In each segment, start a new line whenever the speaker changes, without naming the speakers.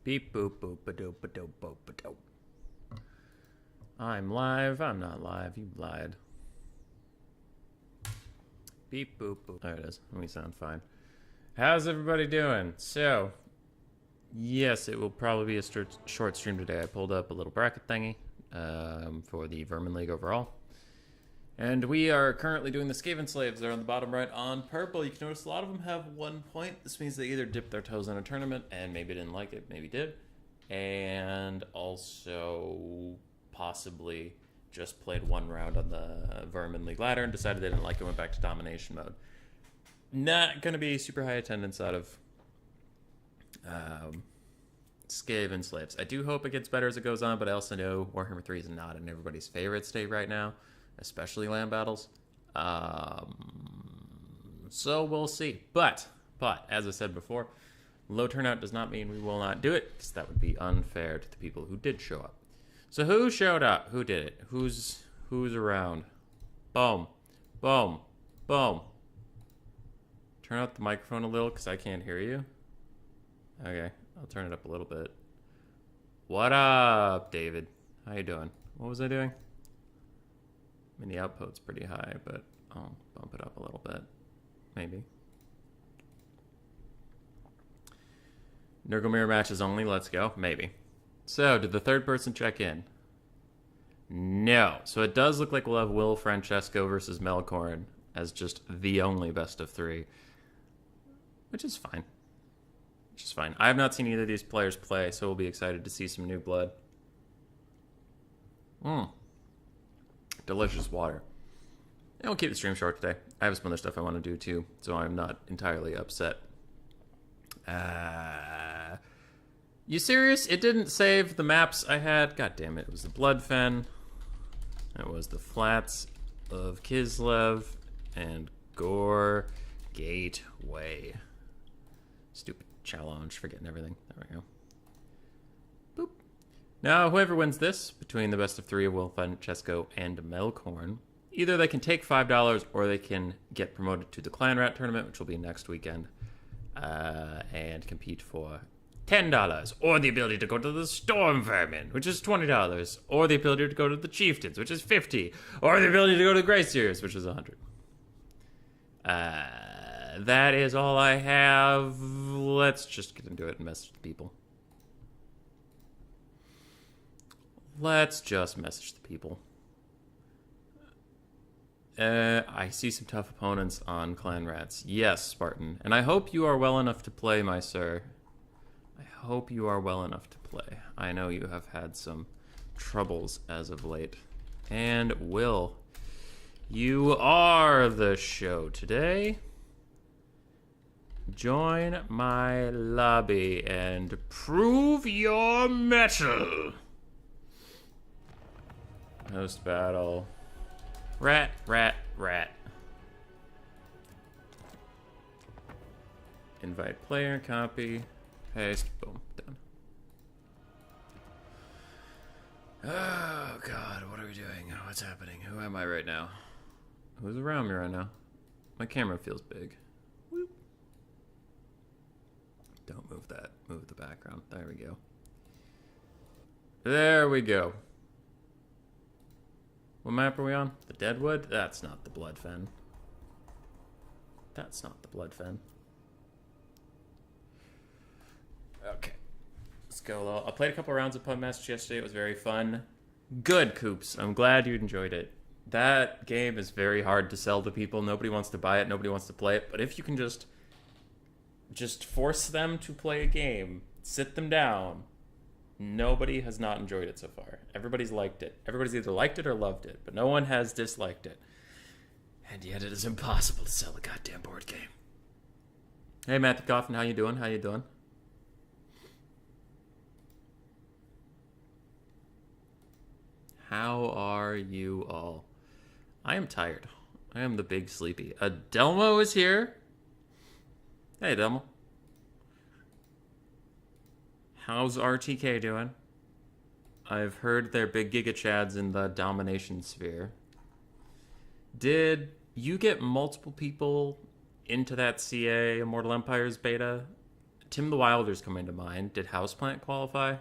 Beep boop boop ba doop ba doop boop ba doop. I'm live. I'm not live. You lied. Beep boop boop. There it is. We sound fine. How's everybody doing? So, yes, it will probably be a short stream today. I pulled up a little bracket thingy for the Vermin League overall. And we are currently doing the Skavenslaves. They're on the bottom right on purple. You can notice a lot of them have 1 point. This means they either dipped their toes in a tournament and maybe didn't like it, maybe did. And also possibly just played 1 round on the Vermin League ladder and decided they didn't like it and went back to Domination mode. Not going to be super high attendance out of Skavenslaves. I do hope it gets better as it goes on, but I also know Warhammer 3 is not in everybody's favorite state right now, especially land battles. So we'll see. But as I said before, low turnout does not mean we will not do it, because that would be unfair to the people who did show up. So who showed up? Who did it? Who's around? Boom. Boom. Boom. Turn out the microphone a little, because I can't hear you. Okay, I'll turn it up a little bit. What up, David? How you doing? What was I doing? I mean, the output's pretty high, but I'll bump it up a little bit. Maybe. Nurgle mirror matches only. Let's go. Maybe. So, did the third person check in? No. So it does look like we'll have Will Francesco versus Melkorn as just the only best of 3. Which is fine. I have not seen either of these players play, so we'll be excited to see some new blood. Delicious water. And we'll keep the stream short today. I have some other stuff I want to do too, so I'm not entirely upset. You serious? It didn't save the maps I had? God damn it. It was the Bloodfen. It was the Flats of Kislev and Gore Gateway. Stupid challenge, forgetting everything. There we go. Boop. Now, whoever wins this, between the best of 3 of Will Francesco and Melkorn, either they can take $5 or they can get promoted to the Clan Rat tournament, which will be next weekend, and compete for $10, or the ability to go to the Storm Vermin, which is $20, or the ability to go to the Chieftains, which is $50, or the ability to go to the Glaciers, which is $100. That is all I have. Let's just get into it and message the people. Let's just message the people. I see some tough opponents on Clan Rats. Yes, Spartan. And I hope you are well enough to play, my sir. I hope you are well enough to play. I know you have had some troubles as of late. And Will, you are the show today. Join my lobby and prove your mettle. Host battle. Rat, rat, rat. Invite player, copy, paste, boom, done. Oh, God, what are we doing? What's happening? Who am I right now? Who's around me right now? My camera feels big. Whoop. Don't move that. Move the background. There we go. There we go. What map are we on? The Deadwood? That's not the Bloodfen. That's not the Bloodfen. Okay. Let's go. I played a couple rounds of Pub Masters yesterday. It was very fun. Good, Coops. I'm glad you enjoyed it. That game is very hard to sell to people. Nobody wants to buy it. Nobody wants to play it. But if you can just force them to play a game, sit them down, nobody has not enjoyed it so far. Everybody's liked it. Everybody's either liked it or loved it, but no one has disliked it. And yet it is impossible to sell a goddamn board game. Hey, Matthew Coffin, how you doing? How you doing? How are you all? I am tired. I am the big sleepy. Delmo is here. Hey, Delmo. How's RTK doing? I've heard they're big Giga Chads in the Domination sphere. Did you get multiple people into that CA Immortal Empires beta Tim the Wilder's coming to mind. Did Houseplant qualify?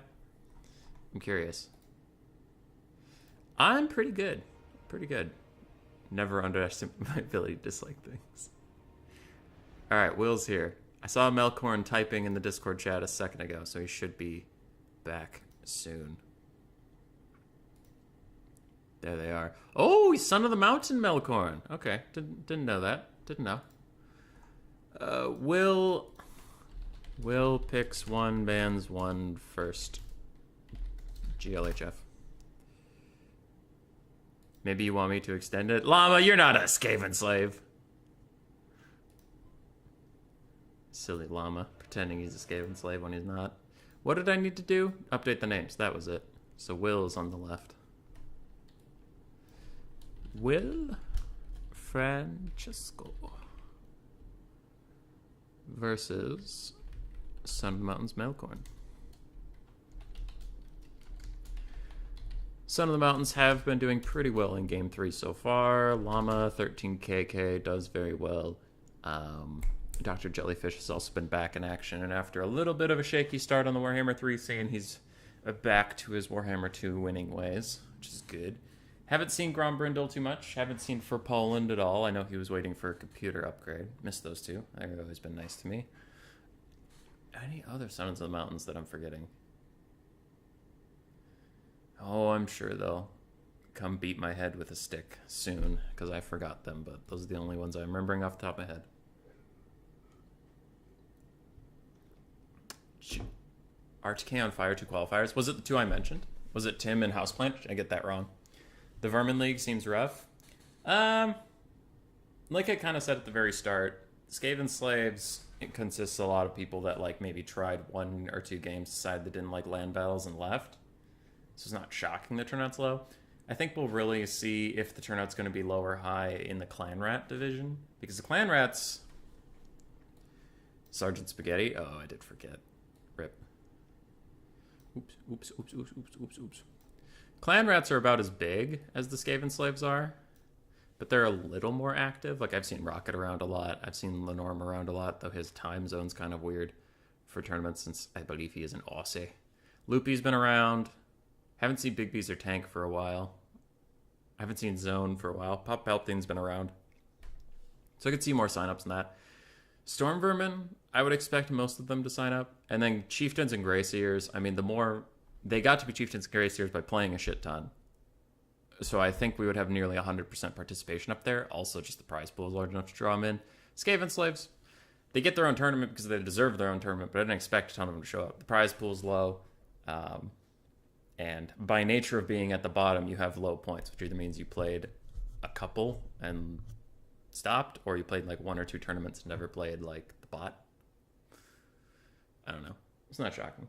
I'm curious. I'm pretty good. Pretty good. Never underestimate my ability to dislike things. Alright, Will's here. I saw Melkorn typing in the Discord chat a second ago, so he should be back soon. There they are. Oh, he's Son of the Mountain Melkorn. Okay, didn't know that. Didn't know. Will picks one, bans one first. GLHF. Maybe you want me to extend it? Llama, you're not a Skavenslave. Silly llama, pretending he's a Skavenslave when he's not. What did I need to do? Update the names, that was it. So Will is on the left. Will Francesco versus Son of the Mountain's Melkorn. Son of the Mountains have been doing pretty well in Game 3 so far. Llama 13kk does very well. Dr. Jellyfish has also been back in action, and after a little bit of a shaky start on the Warhammer 3 scene, he's back to his Warhammer 2 winning ways, which is good. Haven't seen Grombrindle too much. Haven't seen For Poland at all. I know he was waiting for a computer upgrade. Missed those two. They've always been nice to me. Any other Sons of the Mountains that I'm forgetting? Oh, I'm sure they'll come beat my head with a stick soon, because I forgot them, but those are the only ones I'm remembering off the top of my head. RTK on Fire 2 qualifiers. Was it the two I mentioned? Was it Tim and Houseplant? Did I get that wrong? The Vermin League seems rough. Like I kind of said at the very start, Skavenslaves, it consists of a lot of people that like maybe tried 1 or 2 games, decided they didn't like land battles and left. So it's not shocking the turnout's low. I think we'll really see if the turnout's going to be low or high in the Clan Rat division. Because the Clan Rats... Sergeant Spaghetti? Oh, I did forget. Rip. Oops. Clan Rats are about as big as the Skavenslaves are, but they're a little more active. Like, I've seen Rocket around a lot. I've seen Lenorm around a lot, though his time zone's kind of weird for tournaments since I believe he is an Aussie. Loopy's been around. Haven't seen Big Bees or Tank for a while. I haven't seen Zone for a while. Pop Palpatine's been around. So I could see more signups than that. Storm Vermin, I would expect most of them to sign up. And then Chieftains and Greyseers, I mean, the more... They got to be Chieftains and Greyseers by playing a shit ton. So I think we would have nearly 100% participation up there. Also, just the prize pool is large enough to draw them in. Skavenslaves, they get their own tournament because they deserve their own tournament, but I didn't expect a ton of them to show up. The prize pool is low. And by nature of being at the bottom, you have low points, which either means you played a couple and stopped, or you played like 1 or 2 tournaments and never played like the bot. I don't know. It's not shocking.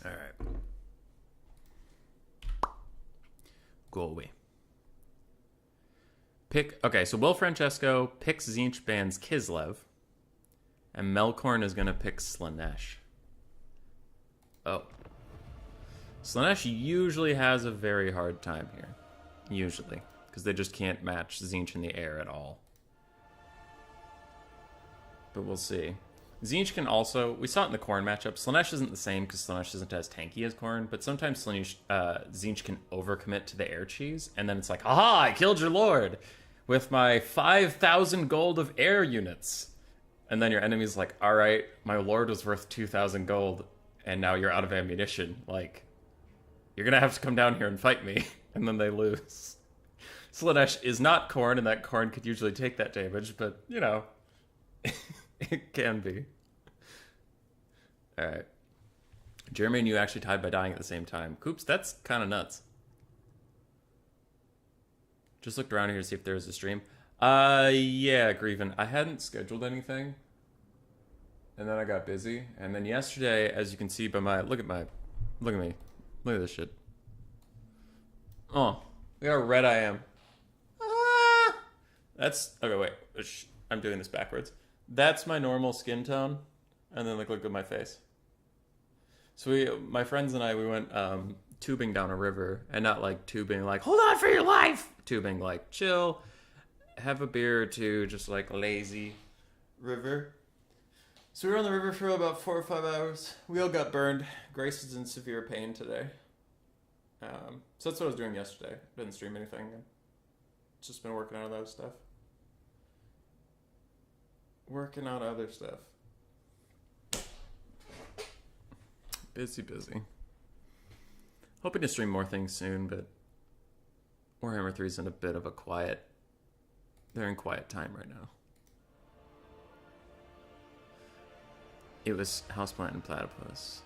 All right. Go away. Okay, so Will Francesco picks Tzeentch bans Kislev. And Melkorn is going to pick Slaanesh. Oh. Slaanesh usually has a very hard time here. Usually. Because they just can't match Tzeentch in the air at all. But we'll see. Tzeentch can also... We saw it in the Khorne matchup. Slaanesh isn't the same because Slaanesh isn't as tanky as Khorne. But sometimes Tzeentch can overcommit to the air cheese. And then it's like, aha, I killed your lord with my 5,000 gold of air units. And then your enemy's like, all right, my lord was worth 2,000 gold, and now you're out of ammunition. Like, you're going to have to come down here and fight me. And then they lose. Slaanesh is not Khorne, and that Khorne could usually take that damage, but, you know, it can be. All right. Jeremy and you actually tied by dying at the same time. Coops, that's kind of nuts. Just looked around here to see if there was a stream. Yeah, Grieven. I hadn't scheduled anything. And then I got busy. And then yesterday, as you can see by my... Look at me. Look at this shit. Oh, look how red I am. Ah! That's... Okay, wait. I'm doing this backwards. That's my normal skin tone. And then look at my face. So my friends and I, we went tubing down a river. And not like tubing like, hold on for your life! Tubing like, chill. have a beer or two, just like lazy river. So we were on the river for about 4 or 5 hours. We all got burned. Grace is in severe pain today. So that's what I was doing yesterday. Didn't stream anything. Just been working on other stuff. Working on other stuff. Busy. Hoping to stream more things soon, but Warhammer 3's in a bit of a quiet... They're in quiet time right now. It was Houseplant and Platypus.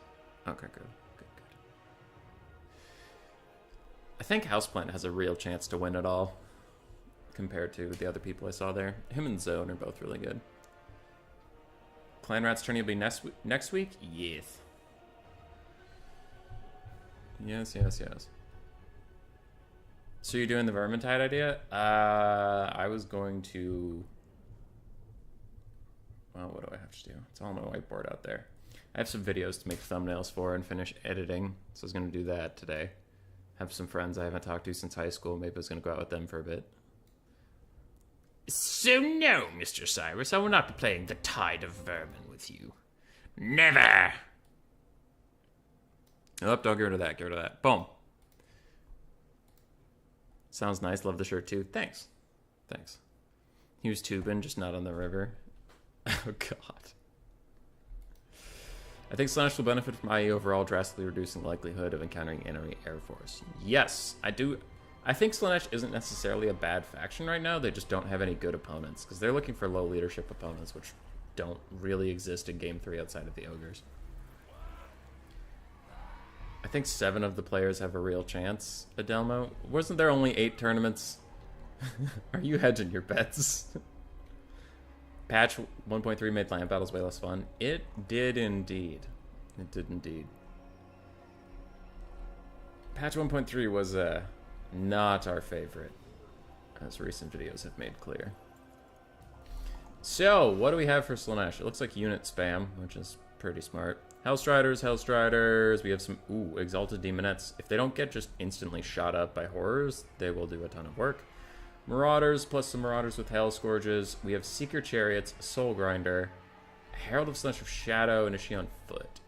Okay, good. I think Houseplant has a real chance to win it all compared to the other people I saw there. Him and Zone are both really good. Clan Rat's turn will be next week? Yes. Yes. So you're doing the Vermintide idea? I was going to... Well, what do I have to do? It's all on my whiteboard out there. I have some videos to make thumbnails for and finish editing, so I was going to do that today. Have some friends I haven't talked to since high school. Maybe I was going to go out with them for a bit. So no, Mr. Cyrus, I will not be playing the Tide of Vermin with you. Never! Oh, don't get rid of that. Get rid of that. Boom. Sounds nice. Love the shirt, too. Thanks. He was tubing, just not on the river. Oh, God. I think Slaanesh will benefit from IE overall, drastically reducing the likelihood of encountering enemy air force. Yes, I do. I think Slaanesh isn't necessarily a bad faction right now. They just don't have any good opponents, because they're looking for low leadership opponents, which don't really exist in Game 3 outside of the Ogres. I think 7 of the players have a real chance, Adelmo. Wasn't there only 8 tournaments? Are you hedging your bets? Patch 1.3 made land battles way less fun. It did indeed. Patch 1.3 was not our favorite, as recent videos have made clear. So, what do we have for Slaanesh? It looks like unit spam, which is pretty smart. Hellstriders. We have some, Exalted Demonettes. If they don't get just instantly shot up by horrors, they will do a ton of work. Marauders, plus some Marauders with Hell Scourges. We have Seeker Chariots, Soul Grinder, Herald of Slaanesh of Shadow, and is she on foot?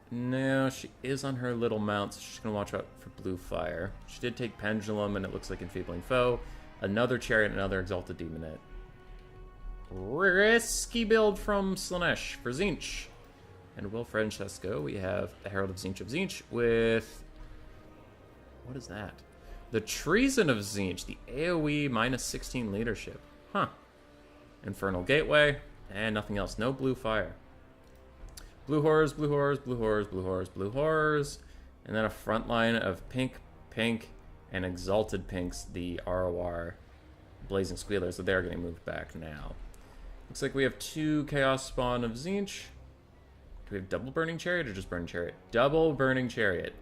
No, she is on her little mount, so she's going to watch out for Blue Fire. She did take Pendulum, and it looks like Enfeebling Foe. Another Chariot, another Exalted Demonette. Risky build from Slaanesh for Tzeentch. And Will Francesco, we have the Herald of Tzeentch with... What is that? The Treason of Tzeentch, the AoE minus 16 leadership. Huh. Infernal Gateway, and nothing else. No Blue Fire. Blue Horrors, and then a front line of pink, and Exalted Pinks, the ROR Blazing Squealers, so they're getting moved back now. Looks like we have 2 Chaos Spawn of Tzeentch. Do we have double Burning Chariot or just Burning Chariot? Double Burning Chariot.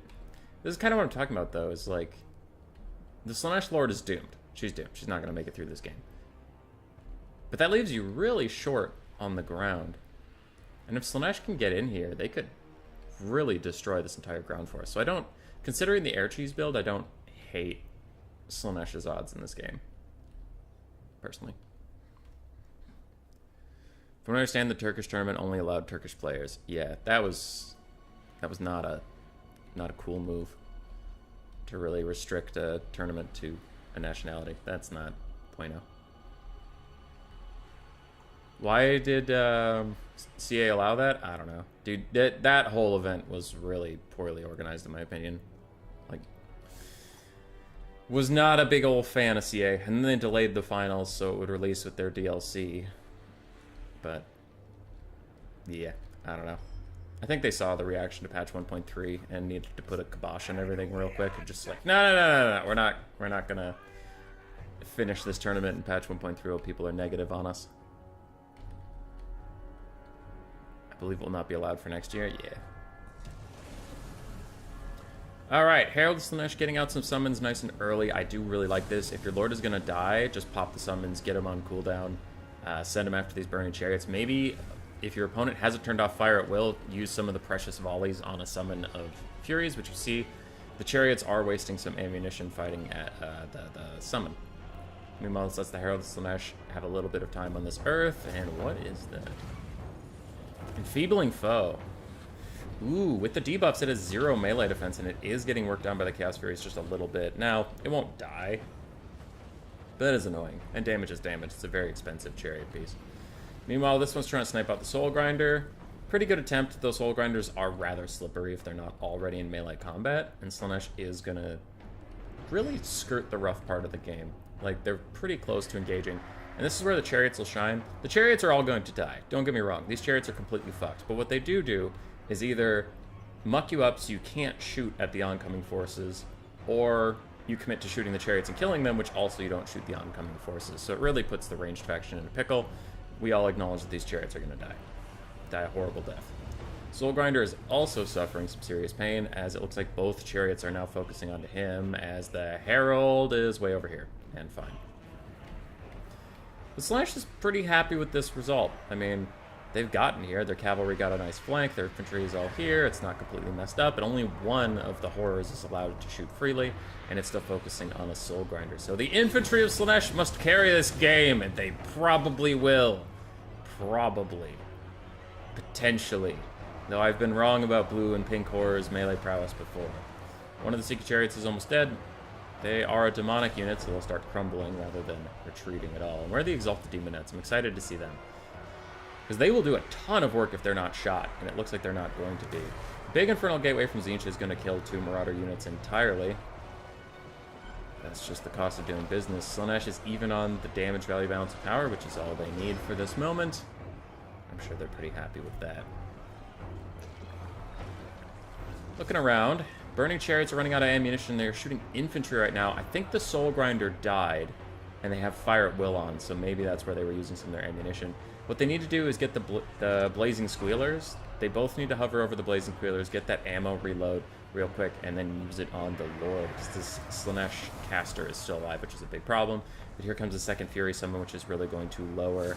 This is kind of what I'm talking about, though, is like, the Slaanesh Lord is doomed. She's doomed. She's not going to make it through this game. But that leaves you really short on the ground. And if Slaanesh can get in here, they could really destroy this entire ground for us. So I don't, considering the air cheese build, I don't hate Slaanesh's odds in this game. Personally. From what I understand, the Turkish tournament only allowed Turkish players. Yeah, that was not a cool move to really restrict a tournament to a nationality. That's not bueno. Why did CA allow that? I don't know. Dude, that whole event was really poorly organized in my opinion. Like, was not a big old fan of CA. And then they delayed the finals so it would release with their DLC. But, yeah, I don't know. I think they saw the reaction to patch 1.3 and needed to put a kibosh on everything real quick and just like, no, we're not gonna finish this tournament in patch 1.3 while people are negative on us. I believe it will not be allowed for next year. Yeah. Alright, Herald of Slaanesh getting out some summons nice and early. I do really like this. If your Lord is gonna die, just pop the summons, get him on cooldown, send him after these Burning Chariots. Maybe if your opponent hasn't turned off fire at will, use some of the precious volleys on a summon of Furies, which you see the Chariots are wasting some ammunition fighting at the summon. Meanwhile, this lets the Herald of Slaanesh have a little bit of time on this earth. And what is that? Enfeebling Foe. Ooh, with the debuffs, it has 0 melee defense, and it is getting worked on by the Chaos Furies just a little bit. Now, it won't die, but that is annoying. And damage is damage. It's a very expensive chariot piece. Meanwhile, this one's trying to snipe out the Soul Grinder. Pretty good attempt. Those Soul Grinders are rather slippery if they're not already in melee combat, and Slaanesh is going to really skirt the rough part of the game. Like, they're pretty close to engaging. And this is where the chariots will shine. The chariots are all going to die. Don't get me wrong. These chariots are completely fucked. But what they do is either muck you up so you can't shoot at the oncoming forces, or you commit to shooting the chariots and killing them, which also you don't shoot the oncoming forces. So it really puts the ranged faction in a pickle. We all acknowledge that these chariots are going to die. Die a horrible death. Soul Grinder is also suffering some serious pain, as it looks like both chariots are now focusing onto him, as the Herald is way over here, and fine. The Slaanesh is pretty happy with this result. I mean, they've gotten here. Their cavalry got a nice flank. Their infantry is all here. It's not completely messed up, but only one of the horrors is allowed to shoot freely, and it's still focusing on a Soul Grinder. So the infantry of Slaanesh must carry this game, and they probably will. Probably. Potentially. Though I've been wrong about blue and pink horrors' melee prowess before. One of the Secret Chariots is almost dead. They are a demonic unit, so they'll start crumbling rather than retreating at all. And where are the Exalted Demonettes? I'm excited to see them. Because they will do a ton of work if they're not shot, and it looks like they're not going to be. Big Infernal Gateway from Tzeentch is going to kill 2 Marauder units entirely. That's just the cost of doing business. Slaanesh is even on the damage value balance of power, which is all they need for this moment. I'm sure they're pretty happy with that. Looking around, Burning Chariots are running out of ammunition. They're shooting infantry right now. I think the Soul Grinder died, and they have Fire at Will on, so maybe that's where they were using some of their ammunition. What they need to do is get the Blazing Squealers. They both need to hover over the Blazing Squealers, get that ammo reload real quick, and then use it on the Lord, because this Slaanesh caster is still alive, which is a big problem. But here comes the second Fury Summon, which is really going to lower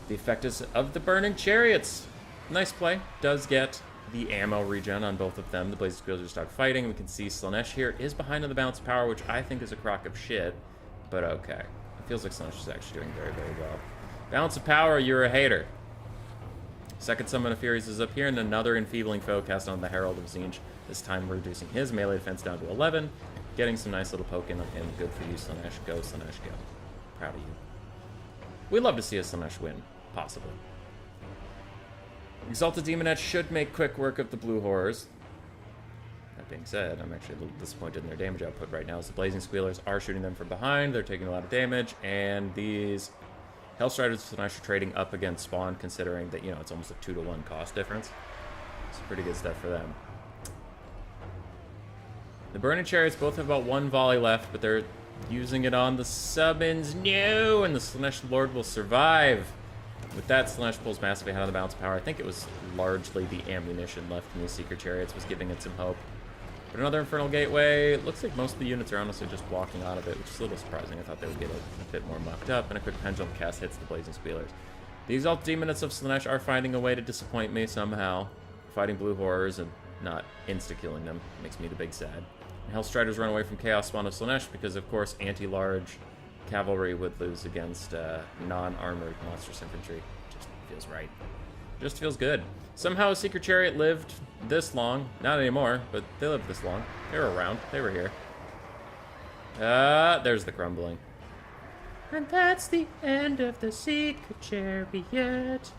the effectiveness of the Burning Chariots. Nice play. Does get the ammo regen on both of them. The Blazing Squealers start fighting. We can see Slaanesh here is behind on the balance of power, which I think is a crock of shit, but okay. It feels like Slaanesh is actually doing very, very well. Balance of power, you're a hater. Second Summon of Furies is up here, and another Enfeebling Foe cast on the Herald of Tzeentch. This time reducing his melee defense down to 11. Getting some nice little poke in on him. Good for you, Slaanesh. Go, Slaanesh, go. Proud of you. We'd love to see a Slaanesh win, possibly. Exalted Demonettes should make quick work of the blue horrors. That being said, I'm actually a little disappointed in their damage output right now, as the Blazing Squealers are shooting them from behind. They're taking a lot of damage, and these Hellstriders of Slaanesh are trading up against Spawn, considering that, you know, it's almost a 2-to-1 cost difference. It's pretty good stuff for them. The Burning Chariots both have about 1 volley left, but they're using it on the summons. No! And the Slaanesh Lord will survive. With that, Slaanesh pulls massively ahead on the balance of power. I think it was largely the ammunition left in these Secret Chariots was giving it some hope. But another Infernal Gateway. It looks like most of the units are honestly just walking out of it, which is a little surprising. I thought they would get a bit more mucked up, and a quick Pendulum cast hits the Blazing Squealers. The Exalted Demonettes of Slaanesh are finding a way to disappoint me somehow. Fighting blue horrors and not insta-killing them makes me the big sad. And Hellstriders run away from Chaos Spawn of Slaanesh because, of course, anti-large cavalry would lose against non-armored monstrous infantry. Just feels right. Just feels good. Somehow a Secret Chariot lived this long. Not anymore, but they lived this long. They were around. They were here. There's the crumbling. And that's the end of the Secret Chariot.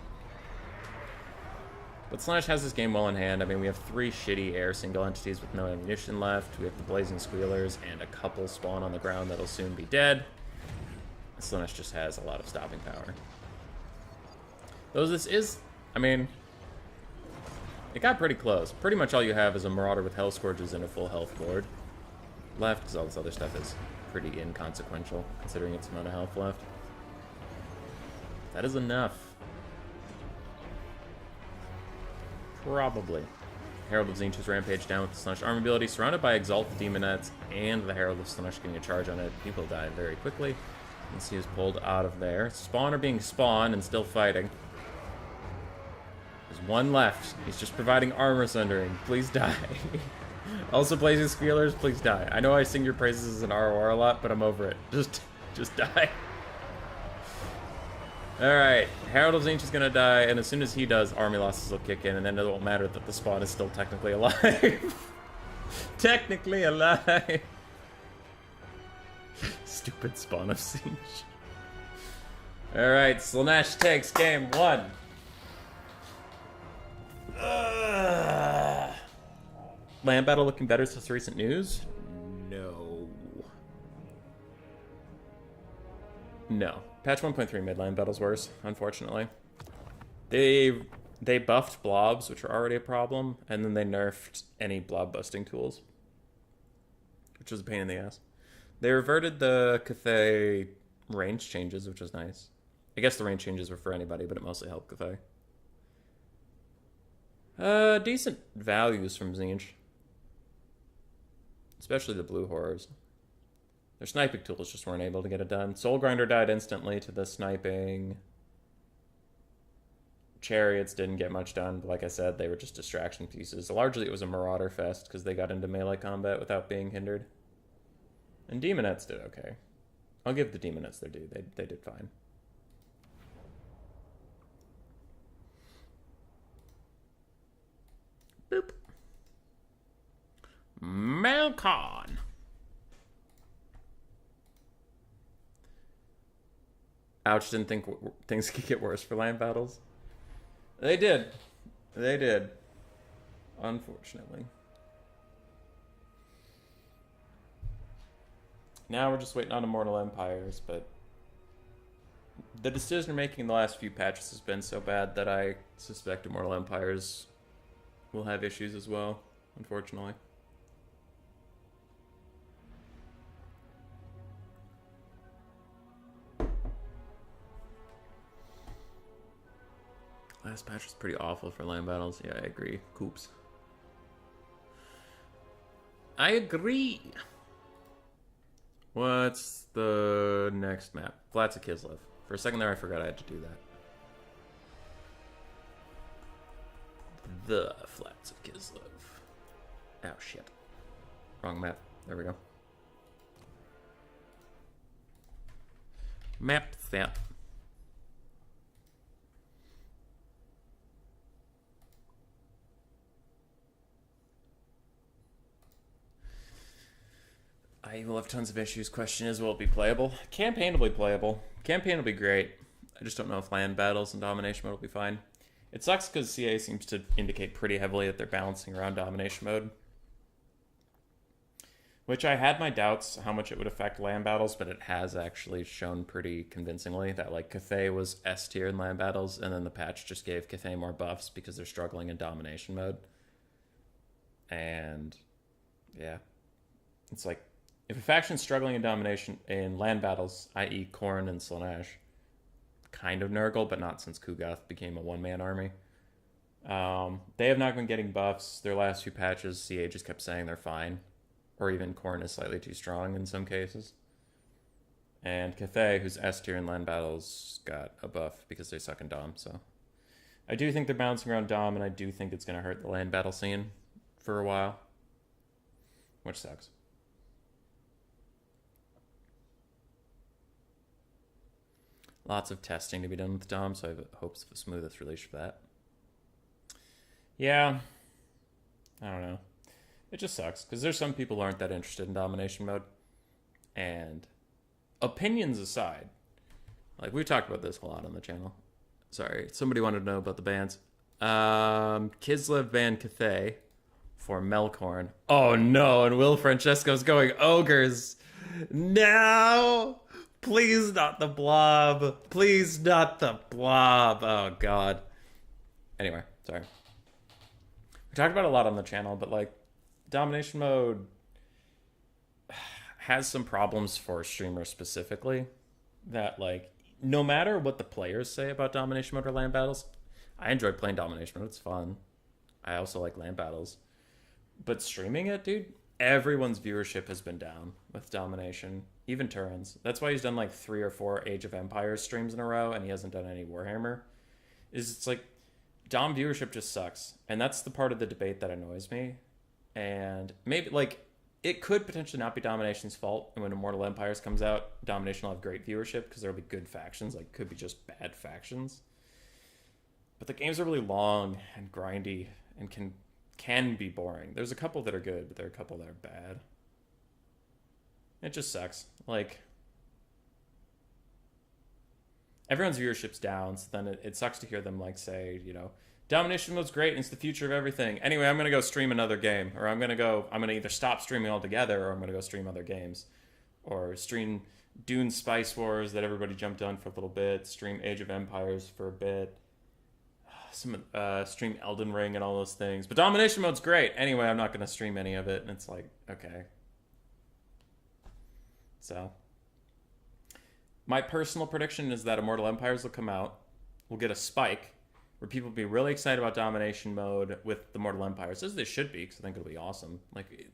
But Slaanesh has this game well in hand. I mean, we have 3 shitty air single entities with no ammunition left. We have the Blazing Squealers and a couple Spawn on the ground that'll soon be dead. Slaanesh just has a lot of stopping power. Though this is, I mean, it got pretty close. Pretty much all you have is a Marauder with Hell Scourges and a full health Lord left, because all this other stuff is pretty inconsequential, considering its amount of health left. That is enough. Probably. Herald of Tzeentch is rampage down with the Slaanesh armor ability, surrounded by Exalted Demonettes and the Herald of Slaanesh getting a charge on it. He will die very quickly. Once he is pulled out of there. Spawn are being spawned and still fighting. There's 1 left. He's just providing armor sundering. Please die. Also, Blazing Squealers, please die. I know I sing your praises as an ROR a lot, but I'm over it. Just Just die. Alright, Herald of Tzeentch is gonna die, and as soon as he does, army losses will kick in, and then it won't matter that the spawn is still technically alive. Technically alive. Stupid spawn of Tzeentch. Alright, Slaanesh takes game 1. Land battle looking better since recent news? No. No. Patch 1.3 made land battles worse, unfortunately. They buffed blobs, which are already a problem, and then they nerfed any blob busting tools, which was a pain in the ass. They reverted the Cathay range changes, which was nice. I guess the range changes were for anybody, but it mostly helped Cathay. Decent values from Tzeentch. Especially the blue horrors. Their sniping tools just weren't able to get it done. Soul Grinder died instantly to the sniping. Chariots didn't get much done, but like I said, they were just distraction pieces. Largely it was a Marauder fest because they got into melee combat without being hindered. And Demonettes did okay. I'll give the Demonettes their due. They did fine. Boop. Melkon. Ouch, didn't think things could get worse for land battles. They did. They did. Unfortunately. Now we're just waiting on Immortal Empires, but the decision making in the last few patches has been so bad that I suspect Immortal Empires will have issues as well, unfortunately. Last patch was pretty awful for land battles. Yeah, I agree. Coops. I agree. What's the next map? Flats of Kislev. For a second there, I forgot I had to do that. The Flats of Kislev. Oh, shit. Wrong map. There we go. Map that. I will have tons of issues. Question is, will it be playable? Campaign will be playable. Campaign will be great. I just don't know if land battles and domination mode will be fine. It sucks because CA seems to indicate pretty heavily that they're balancing around domination mode. Which I had my doubts how much it would affect land battles, but it has actually shown pretty convincingly that like Cathay was S tier in land battles, and then the patch just gave Cathay more buffs because they're struggling in domination mode. And yeah, it's like, if a faction's struggling in domination in land battles, i.e. Khorne and Slaanesh, kind of Nurgle, but not since Kugath became a one-man army. They have not been getting buffs. Their last few patches, CA just kept saying they're fine. Or even Khorne is slightly too strong in some cases. And Cathay, who's S tier in land battles, got a buff because they suck in Dom, so. I do think they're bouncing around Dom, and I do think it's going to hurt the land battle scene for a while. Which sucks. Lots of testing to be done with Dom, so I have hopes of a smoothest release for that. Yeah. I don't know. It just sucks, because there's some people who aren't that interested in domination mode. And opinions aside, like we've talked about this a lot on the channel. Sorry, somebody wanted to know about the bans. Kislev banned Cathay for Melkon. Oh no, and Will Francesco's going Ogres. No! Please not the blob. Please not the blob. Oh, God. Anyway, sorry. We talked about it a lot on the channel, but, like, domination mode has some problems for streamers specifically. That, like, no matter what the players say about domination mode or land battles, I enjoy playing domination mode. It's fun. I also like land battles. But streaming it, dude, everyone's viewership has been down with domination. Even Turin's. That's why he's done like 3 or 4 Age of Empires streams in a row, and he hasn't done any Warhammer. It's like, Dom viewership just sucks. And that's the part of the debate that annoys me. And maybe, like, it could potentially not be Domination's fault, and when Immortal Empires comes out, Domination will have great viewership because there'll be good factions. Like, could be just bad factions. But the games are really long and grindy and can be boring. There's a couple that are good, but there are a couple that are bad. It just sucks. Like, everyone's viewership's down, so then it sucks to hear them, like, say, you know, Domination mode's great and it's the future of everything. Anyway, I'm going to go stream another game. Or I'm going to either stop streaming altogether or I'm going to go stream other games. Or stream Dune Spice Wars that everybody jumped on for a little bit. Stream Age of Empires for a bit. Stream Elden Ring and all those things. But Domination mode's great. Anyway, I'm not going to stream any of it. And it's like, okay. So, my personal prediction is that Immortal Empires will come out. We'll get a spike where people will be really excited about Domination mode with the Mortal Empires, as they should be, because I think it'll be awesome. Like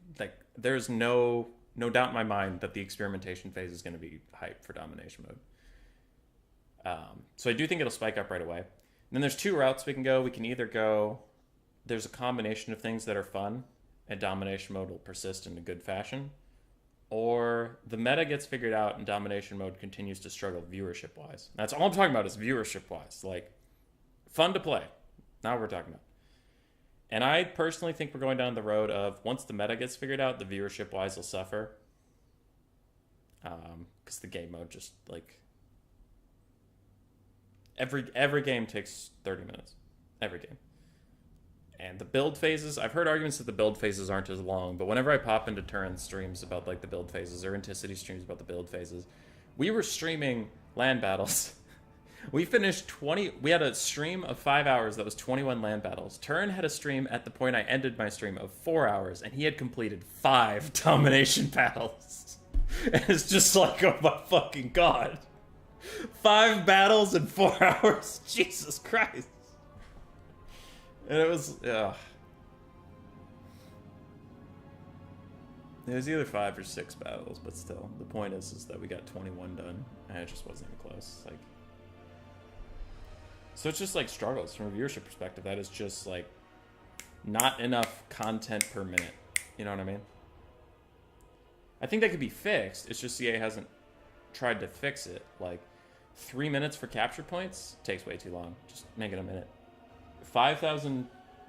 there's no doubt in my mind that the experimentation phase is going to be hype for Domination mode. So I do think it'll spike up right away. And then there's two routes we can go. We can either go, there's a combination of things that are fun, and Domination mode will persist in a good fashion, or the meta gets figured out and Domination mode continues to struggle viewership-wise. That's all I'm talking about is viewership-wise. Like, fun to play. Now we're talking about. And I personally think we're going down the road of once the meta gets figured out, the viewership-wise will suffer. Because the game mode just, like... Every game takes 30 minutes. Every game. And the build phases, I've heard arguments that the build phases aren't as long, but whenever I pop into Turin streams about, like, the build phases, or into City streams about the build phases, we were streaming land battles. We finished we had a stream of 5 hours that was 21 land battles. Turin had a stream at the point I ended my stream of 4 hours, and he had completed 5 Domination battles. And it's just like, oh my fucking god. 5 battles in 4 hours? Jesus Christ. And it was, it was either 5 or 6 battles, but still. The point is that we got 21 done, and it just wasn't even close. Like, so it's just like struggles from a viewership perspective. That is just like not enough content per minute. You know what I mean? I think that could be fixed. It's just CA hasn't tried to fix it. Like 3 minutes for capture points takes way too long. Just make it a minute. 5,000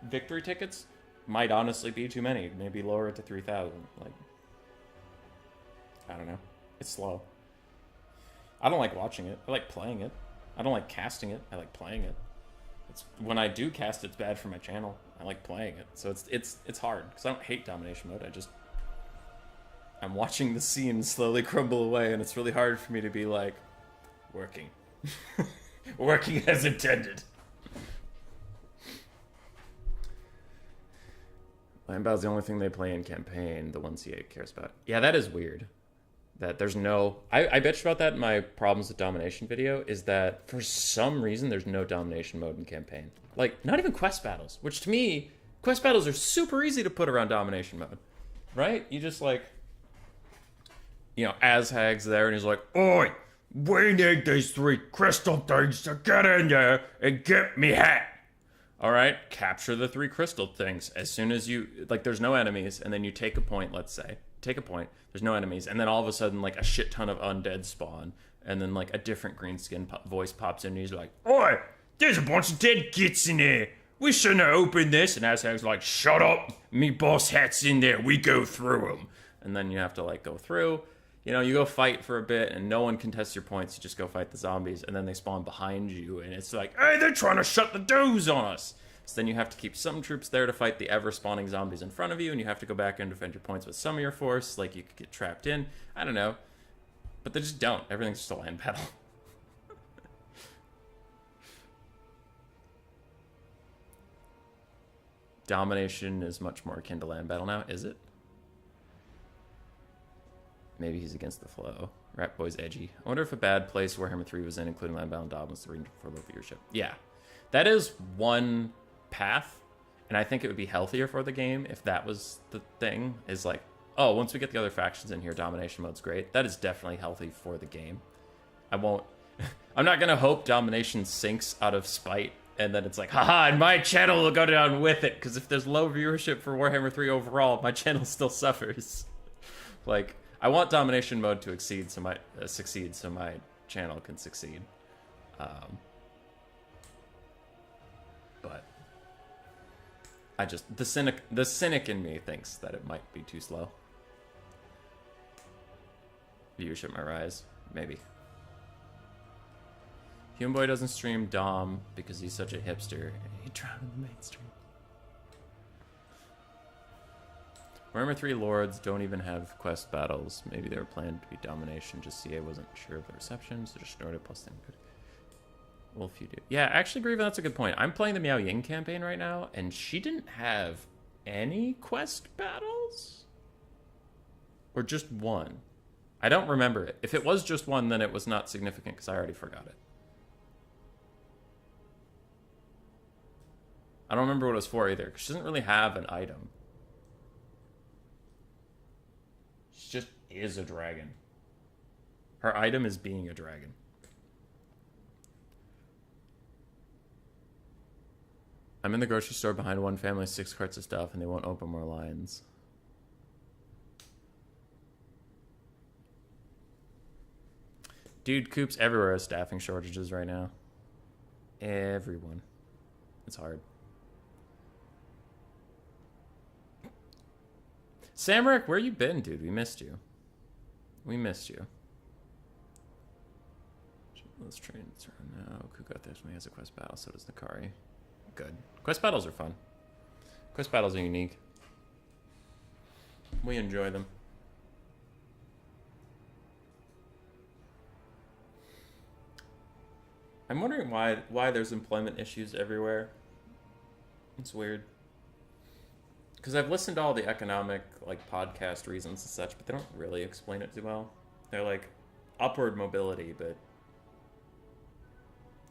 victory tickets might honestly be too many. Maybe lower it to 3,000. Like, I don't know. It's slow. I don't like watching it. I like playing it. I don't like casting it. I like playing it. It's when I do cast, it's bad for my channel. I like playing it, so it's hard because I don't hate Domination mode. I'm watching the scene slowly crumble away, and it's really hard for me to be like working, working as intended. Land Battle's the only thing they play in campaign. The one CA cares about. Yeah, that is weird. That there's no... I bitched about that in my Problems with Domination video, is that for some reason there's no Domination mode in campaign. Like, not even quest battles, which to me, quest battles are super easy to put around Domination mode. Right? You just like... You know, Azhag's there and he's like, "Oi, we need these 3 crystal things to get in there and get me hat." Alright, capture the 3 crystal things. As soon as you... Like, there's no enemies, and then you take a point, let's say. Take a point, there's no enemies, and then all of a sudden, like, a shit ton of undead spawn, and then, like, a different green skin voice pops in, and he's like, "Oi, there's a bunch of dead gits in there. We shouldn't have opened this." And Azhag's like, "Shut up, me boss hat's in there, we go through them." And then you have to, like, go through. You know, you go fight for a bit, and no one contests your points. You just go fight the zombies, and then they spawn behind you, and it's like, "Hey, they're trying to shut the doors on us." So then you have to keep some troops there to fight the ever-spawning zombies in front of you, and you have to go back and defend your points with some of your force. Like, you could get trapped in. I don't know. But they just don't. Everything's just a land battle. Domination is much more akin to land battle now, is it? Maybe he's against the flow. Rat Boy's edgy. I wonder if a bad place Warhammer 3 was in, including land battle and Dom, was the reason for low viewership. Yeah. That is one path, and I think it would be healthier for the game if that was the thing, is like, oh, once we get the other factions in here, Domination mode's great. That is definitely healthy for the game. I'm not gonna hope Domination sinks out of spite, and then it's like, haha, and my channel will go down with it, because if there's low viewership for Warhammer 3 overall, my channel still suffers. Like, I want domination mode to succeed so my channel can succeed. But I just the cynic in me thinks that it might be too slow. Viewership might rise, maybe. Human Boy doesn't stream Dom because he's such a hipster. He drowned in the mainstream. Warhammer 3 Lords don't even have quest battles. Maybe they were planned to be Domination, just CA wasn't sure of the reception, so just ignored it, plus then good. Wolf, you do. Yeah, actually, Grievin, that's a good point. I'm playing the Miao Ying campaign right now, and she didn't have any quest battles? Or just one? I don't remember it. If it was just one, then it was not significant, because I already forgot it. I don't remember what it was for either, because she doesn't really have an item. She just is a dragon. Her item is being a dragon. I'm in the grocery store behind one family, 6 carts of stuff, and they won't open more lines. Dude, Coops everywhere has staffing shortages right now. Everyone. It's hard. Samric, where you been, dude? We missed you. We missed you. Let's train now. Kuka definitely has a quest battle, so does Nakari. Good. Quest battles are fun. Quest battles are unique. We enjoy them. I'm wondering why there's employment issues everywhere. It's weird. Because I've listened to all the economic podcast reasons and such, but they don't really explain it too well. They're like upward mobility, but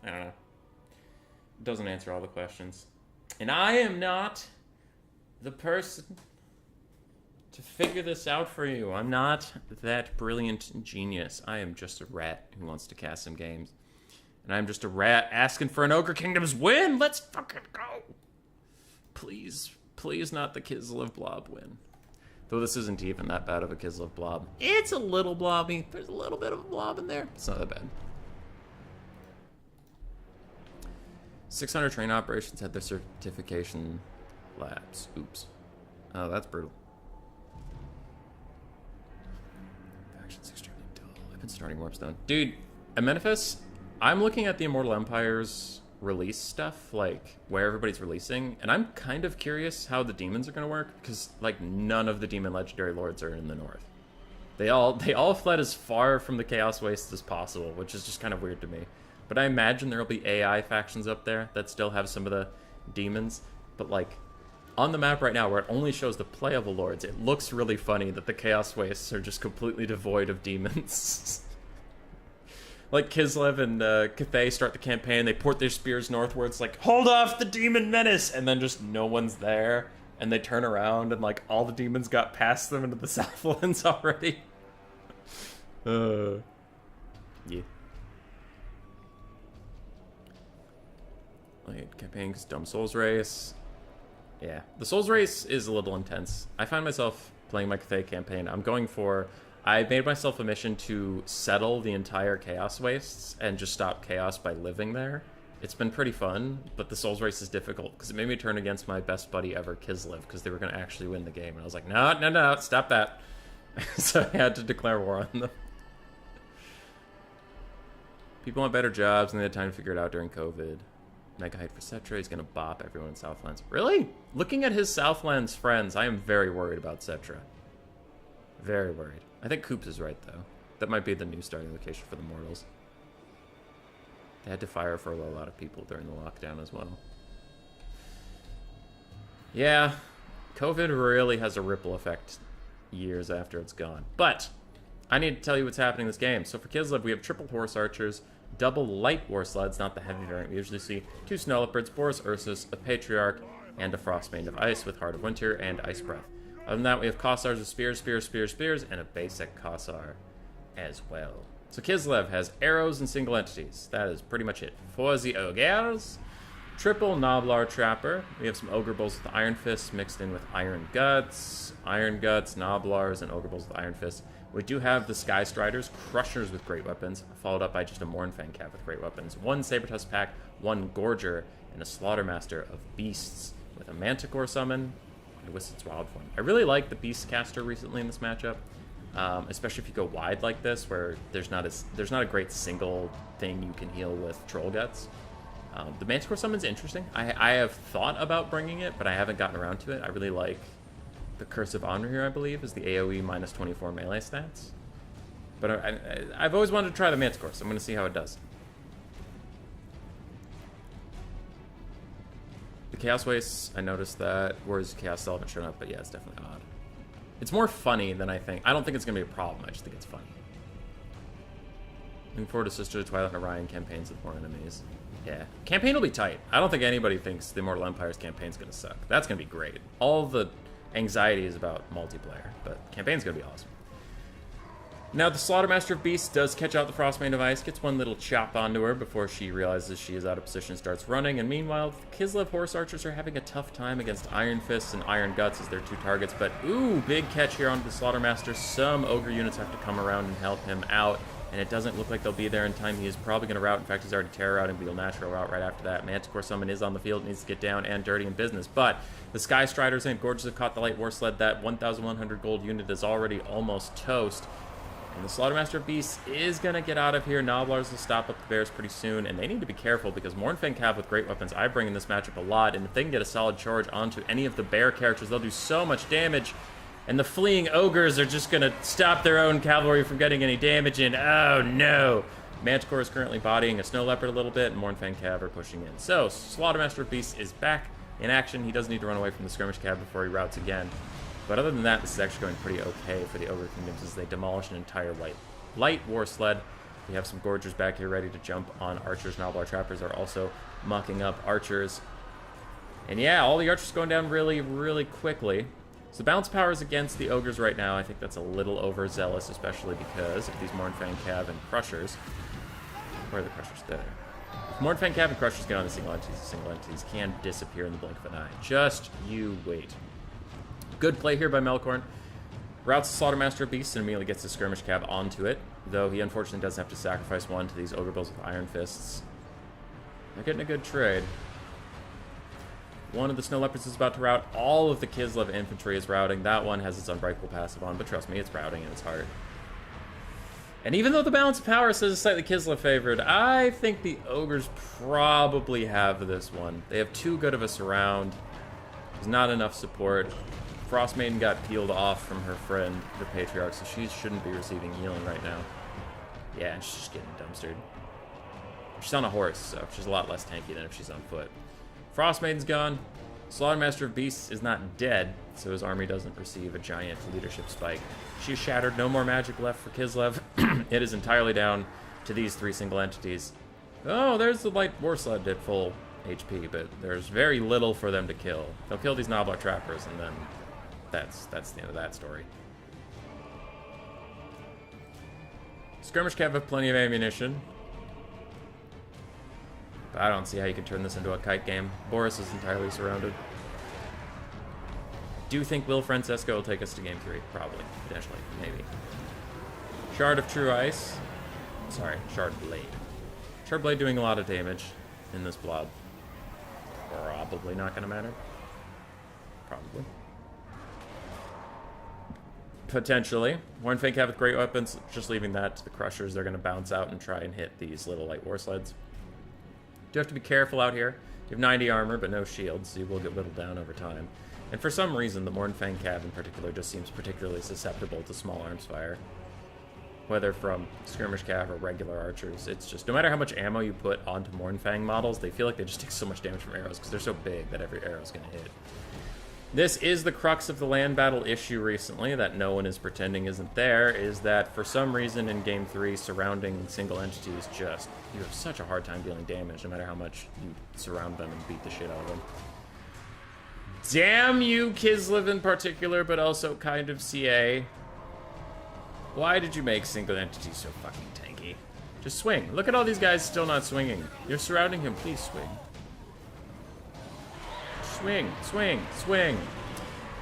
I don't know. It doesn't answer all the questions. And I am not the person to figure this out for you. I'm not that brilliant genius. I am just a rat who wants to cast some games. And I'm just a rat asking for an Ogre Kingdoms win. Let's fucking go. Please, please not the Kislev blob win. Though this isn't even that bad of a Kislev blob. It's a little blobby. There's a little bit of a blob in there. It's not that bad. 600 train operations had their certification labs. Oops. Oh, that's brutal. Faction's extremely dull. I've been starting Warpstone. Dude, Amenephis, I'm looking at the Immortal Empire's release stuff, like where everybody's releasing, and I'm kind of curious how the demons are going to work, because like none of the demon legendary lords are in the north. They all fled as far from the Chaos Waste as possible, which is just kind of weird to me. But I imagine there will be AI factions up there that still have some of the demons. But like on the map right now, where it only shows the playable lords, it looks really funny that the Chaos Wastes are just completely devoid of demons. Like Kislev and Cathay start the campaign, they port their spears northwards, like, hold off the demon menace! And then just no one's there. And they turn around and like all the demons got past them into the Southlands already. Yeah. Like, campaigns, dumb Souls Race. Yeah. The Souls Race is a little intense. I find myself playing my Cathay campaign. I made myself a mission to settle the entire Chaos Wastes and just stop chaos by living there. It's been pretty fun, but the Souls Race is difficult because it made me turn against my best buddy ever, Kislev, because they were going to actually win the game. And I was like, no, stop that. So I had to declare war on them. People want better jobs and they had time to figure it out during COVID. Mega height for Cetra, he's gonna bop everyone in Southlands. Really? Looking at his Southlands friends, I am very worried about Cetra. Very worried. I think Coops is right, though. That might be the new starting location for the Mortals. They had to fire for a lot of people during the lockdown as well. Yeah, COVID really has a ripple effect years after it's gone. But I need to tell you what's happening in this game. So for Kislev, we have triple horse archers, double light war sleds, not the heavy variant we usually see, 2 snow leopards, Boris Ursus, a patriarch, and a frostbane of ice with Heart of Winter and Ice Breath. Other than that, we have Kossars with spears, and a basic Kossar as well. So Kislev has arrows and single entities. That is pretty much it. For the Ogres, Triple Noblar Trapper. We have some Ogre Bulls with Iron Fists mixed in with Iron Guts, Noblars, and Ogre Bulls with Iron Fists. We do have the Sky Striders, Crushers with great weapons, followed up by just a Mournfang Cav with great weapons, one Sabertusk pack, one Gorger, and a Slaughtermaster of Beasts with a Manticore summon and Wisset's Wild Form. I really like the Beastcaster recently in this matchup, especially if you go wide like this, where there's not a great single thing you can heal with Troll Guts. The Manticore summon's interesting. I have thought about bringing it, but I haven't gotten around to it. I really like the Curse of Honor here, I believe, is the AoE minus 24 melee stats. But I've always wanted to try the Manticore, so I'm going to see how it does. The Chaos Wastes, I noticed that. Whereas Chaos still haven't shown up, but yeah, it's definitely odd. It's more funny than I think. I don't think it's going to be a problem. I just think it's funny. Looking forward to Sister of Twilight and Orion campaigns with more enemies. Yeah. Campaign will be tight. I don't think anybody thinks the Immortal Empire's campaign's going to suck. That's going to be great. All the anxiety is about multiplayer, but campaign's going to be awesome. Now, the Slaughtermaster of Beasts does catch out the Frostmane of Ice, gets one little chop onto her before she realizes she is out of position and starts running, and meanwhile, the Kislev Horse Archers are having a tough time against Iron Fists and Iron Guts as their two targets, but ooh, big catch here onto the Slaughtermaster. Some Ogre units have to come around and help him out, and it doesn't look like they'll be there in time. He is probably going to route. In fact, he's already terror routing, but he'll natural route right after that. Manticore Summon is on the field, needs to get down and dirty in business, but the Sky Striders and Gorges have caught the Light War Sled. That 1,100 gold unit is already almost toast. And the Slaughtermaster of Beasts is going to get out of here. Noblars will stop up the bears pretty soon, and they need to be careful because Mournfang Cav with great weapons I bring in this matchup a lot, and if they can get a solid charge onto any of the bear characters, they'll do so much damage, and the fleeing ogres are just going to stop their own cavalry from getting any damage in. Oh, no. Manticore is currently bodying a Snow Leopard a little bit, and Mournfang Cav are pushing in. So, Slaughtermaster of Beasts is back in action. He does need to run away from the Skirmish Cav before he routes again. But other than that, this is actually going pretty okay for the Ogre Kingdoms as they demolish an entire light war sled. We have some Gorgers back here ready to jump on archers. Noblar Trappers are also mucking up archers. And yeah, all the archers going down really, really quickly. So the balance power is against the Ogres right now. I think that's a little overzealous, especially because of these Mournfang Cav and Crushers. Where are the Crushers? There. If Mournfang Cav and Crushers get on the single entities can disappear in the blink of an eye. Just you wait. Good play here by Melkorn. Routes the Slaughtermaster of Beasts and immediately gets the Skirmish Cav onto it, though he unfortunately does have to sacrifice one to these Ogre Bulls with Iron Fists. They're getting a good trade. One of the Snow Leopards is about to route. All of the Kislev infantry is routing. That one has its Unbreakable passive on, but trust me, it's routing and it's hard. And even though the balance of power says it's slightly Kislev favored, I think the Ogres probably have this one. They have too good of a surround. There's not enough support. Frostmaiden got peeled off from her friend, the Patriarch, so she shouldn't be receiving healing right now. Yeah, she's just getting dumpstered. She's on a horse, so she's a lot less tanky than if she's on foot. Frostmaiden's gone. Slaughtermaster of Beasts is not dead, so his army doesn't receive a giant leadership spike. She's shattered. No more magic left for Kislev. It is entirely down to these three single entities. Oh, there's the Light War Sled at full HP, but there's very little for them to kill. They'll kill these Noblar Trappers, and then that's the end of that story. Skirmish Cav have plenty of ammunition, but I don't see how you can turn this into a kite game. Boris is entirely surrounded. Do you think Will Francesco will take us to game 3? Probably. Potentially. Maybe. Shard of True Ice. Sorry, Shard Blade. Shard Blade doing a lot of damage in this blob. Probably not going to matter. Probably. Potentially. Mournfang Cav with great weapons. Just leaving that to the Crushers. They're going to bounce out and try and hit these little Light War Sleds. Do have to be careful out here. You have 90 armor, but no shields, so you will get whittled down over time. And for some reason, the Mournfang Cav in particular just seems particularly susceptible to small arms fire. Whether from Skirmish Cav or regular archers, it's just, no matter how much ammo you put onto Mournfang models, they feel like they just take so much damage from arrows because they're so big that every arrow's going to hit. This is the crux of the land battle issue recently that no one is pretending isn't there, is that for some reason in Game 3, surrounding single entities just, you have such a hard time dealing damage no matter how much you surround them and beat the shit out of them. Damn you, Kislev in particular, but also kind of CA. Why did you make single entities so fucking tanky? Just swing. Look at all these guys still not swinging. You're surrounding him, please swing. Swing, swing, swing.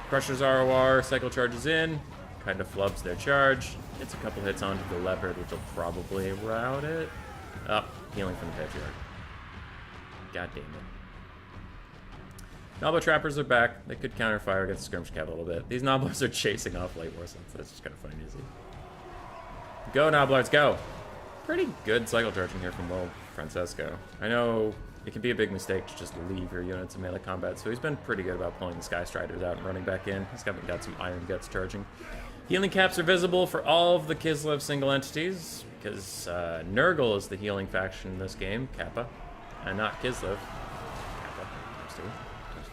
Crusher's ROR, cycle charges in. Kind of flubs their charge. Gets a couple hits onto the leopard, which will probably route it. Up, healing from the Patriarch. God damn it. Nobbler Trappers are back. They could counterfire against the Skirmish Cav a little bit. These Nobblers are chasing off Light Warsons. That's just kind of funny to see. Go, Nobblers, go! Pretty good cycle charging here from Will Francesco. I know it can be a big mistake to just leave your units in melee combat, so he's been pretty good about pulling the Sky Striders out and running back in. He's got some Iron Guts charging. Healing caps are visible for all of the Kislev single entities, because Nurgle is the healing faction in this game, Kappa, and not Kislev. Kappa, times 2, times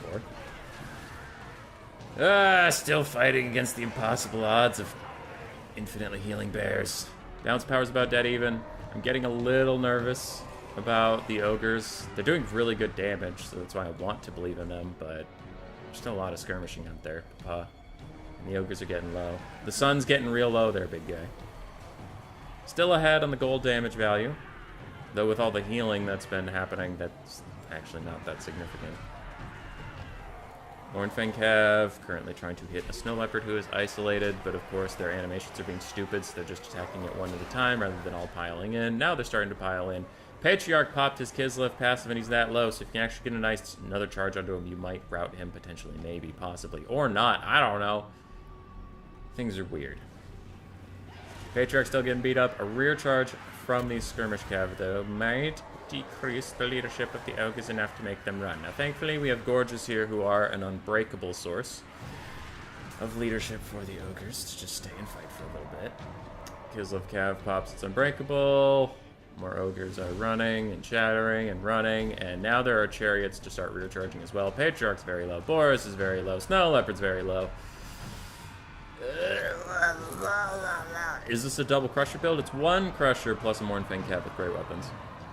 4. Still fighting against the impossible odds of infinitely healing bears. Balance power's about dead even. I'm getting a little nervous about the Ogres. They're doing really good damage, so that's why I want to believe in them, but there's still a lot of skirmishing out there. And the Ogres are getting low. The Sun's getting real low there, big guy. Still ahead on the gold damage value, though with all the healing that's been happening, that's actually not that significant. Ornfang Cav currently trying to hit a Snow Leopard who is isolated, but of course their animations are being stupid, so they're just attacking it one at a time rather than all piling in. Now they're starting to pile in. Patriarch popped his Kislev passive and he's that low, so if you can actually get another charge onto him, you might route him potentially, maybe, possibly. Or not, I don't know. Things are weird. Patriarch still getting beat up. A rear charge from these Skirmish Cav, though, might decrease the leadership of the Ogres enough to make them run. Now, thankfully, we have Gorges here who are an unbreakable source of leadership for the Ogres to just stay and fight for a little bit. Kislev Cav pops its unbreakable. More Ogres are running and shattering and running, and now there are Chariots to start rear charging as well. Patriarch's very low. Boris is very low. Snow Leopard's very low. Is this a double Crusher build? It's one Crusher plus a Mornfang Cav with great weapons.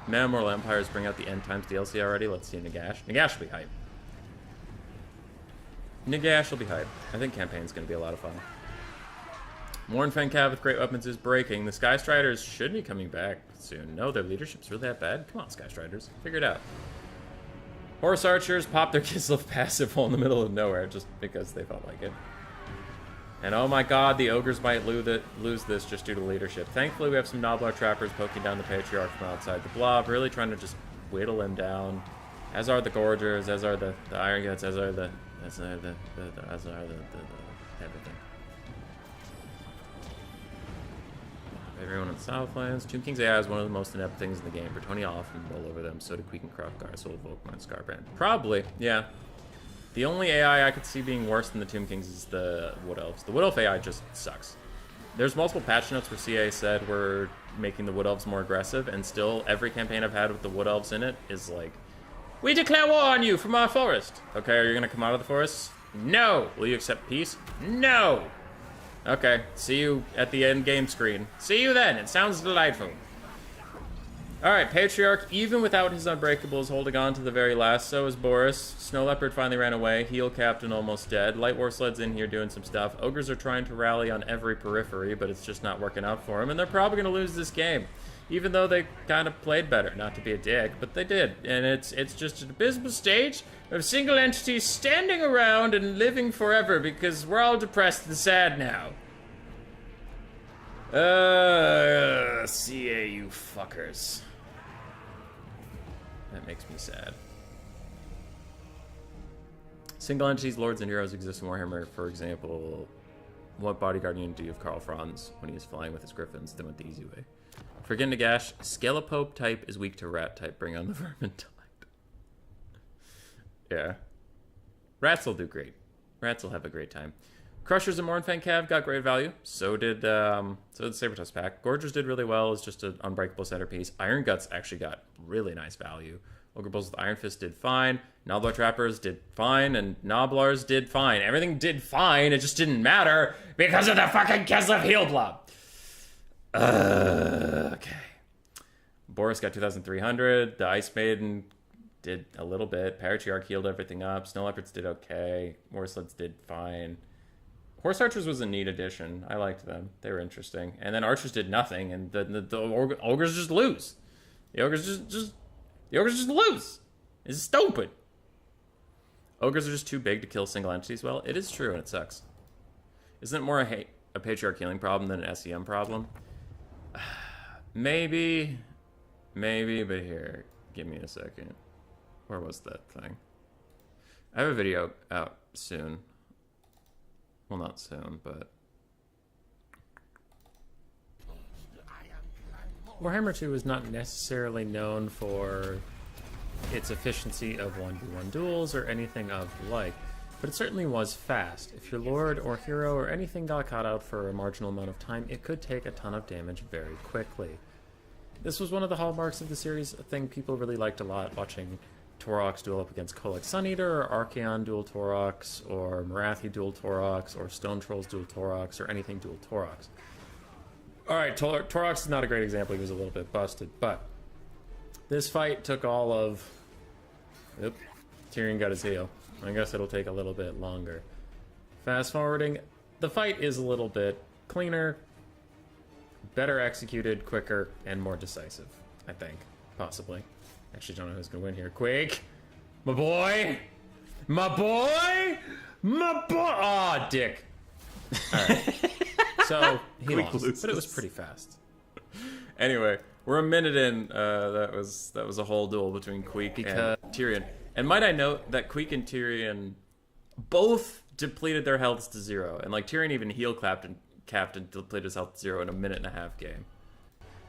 Mammoral Empires bring out the End Times DLC already. Let's see Nagash. Nagash will be hype. Nagash will be hype. I think campaign's going to be a lot of fun. Mornfang Cav with great weapons is breaking. The Sky Striders should be coming back soon. No, their leadership's really that bad. Come on, Sky Striders. Figure it out. Horse Archers pop their Kislev passive hole in the middle of nowhere just because they felt like it. And oh my god, the Ogres might lose this just due to leadership. Thankfully, we have some Nobbler Trappers poking down the Patriarch from outside the blob, really trying to just whittle him down. As are the Gorgers, as are the Iron Guts, as are the everything. Everyone in the Southlands. Tomb King's AI is one of the most inept things in the game. Bretonnia often roll over them, so do Queek and Croftgar, so will Volkmar and Scarbrand. Probably, yeah. The only AI I could see being worse than the Tomb Kings is the Wood Elves. The Wood Elf AI just sucks. There's multiple patch notes where CA said we're making the Wood Elves more aggressive, and still every campaign I've had with the Wood Elves in it is like, we declare war on you from our forest. Okay, are you gonna come out of the forest? No. Will you accept peace? No. Okay, see you at the end game screen. See you then. It sounds delightful. Alright, Patriarch, even without his Unbreakable, is holding on to the very last. So is Boris. Snow Leopard finally ran away. Heal Captain almost dead. Light War Sled's in here doing some stuff. Ogres are trying to rally on every periphery, but it's just not working out for them. And they're probably going to lose this game. Even though they kind of played better. Not to be a dick, but they did. And it's just an abysmal stage of single entities standing around and living forever because we're all depressed and sad now. CA, you fuckers. That makes me sad. Single entities, lords, and heroes exist in Warhammer. For example, what bodyguard unit do you have Karl Franz when he is flying with his griffins? Then went the easy way. Forget Nagash. Skelepope type is weak to rat type. Bring on the Vermin type. Yeah. Rats will do great. Rats will have a great time. Crushers and Mornfang Cav got great value. So did Sabertusk pack. Gorgers did really well. It's just an unbreakable centerpiece. Iron Guts actually got really nice value. Ogre Bulls with Iron Fist did fine. Nobbler Trappers did fine. And Nobblars did fine. Everything did fine. It just didn't matter because of the fucking Kislev heal blob. Okay. Boris got 2,300. The Ice Maiden did a little bit. Patriarch healed everything up. Snow Leopards did okay. Warsleds did fine. Horse Archers was a neat addition. I liked them. They were interesting. And then Archers did nothing, and the Ogres just lose. The Ogres just lose. It's stupid. Ogres are just too big to kill single entities well. It is true, and it sucks. Isn't it more a patriarch healing problem than an SEM problem? Maybe, but here, give me a second. Where was that thing? I have a video out soon. Well, not soon, but...
Warhammer 2 is not necessarily known for its efficiency of 1v1 duels or anything of the like, but it certainly was fast. If your lord or hero or anything got caught out for a marginal amount of time, it could take a ton of damage very quickly. This was one of the hallmarks of the series, a thing people really liked a lot, watching Taurox duel up against Kolek Suneater, or Archaon duel Taurox, or Marathi duel Taurox, or Stone Trolls duel Taurox, or anything duel Taurox. Alright, Taurox is not a great example, he was a little bit busted, but this fight took all of... Oop, Tyrion got his heal. I guess it'll take a little bit longer. Fast forwarding, the fight is a little bit cleaner, better executed, quicker, and more decisive, I think. Possibly. Actually, don't know who's gonna win here. Quake! My boy! My boy! My boy! Aw, dick. Alright. So, he lost, loses. But it was pretty fast.
Anyway, we're a minute in. That was a whole duel between Queek and Tyrion. And might I note that Queek and Tyrion both depleted their healths to 0. And like Tyrion even heal capped and depleted his health to 0 in a minute-and-a-half game.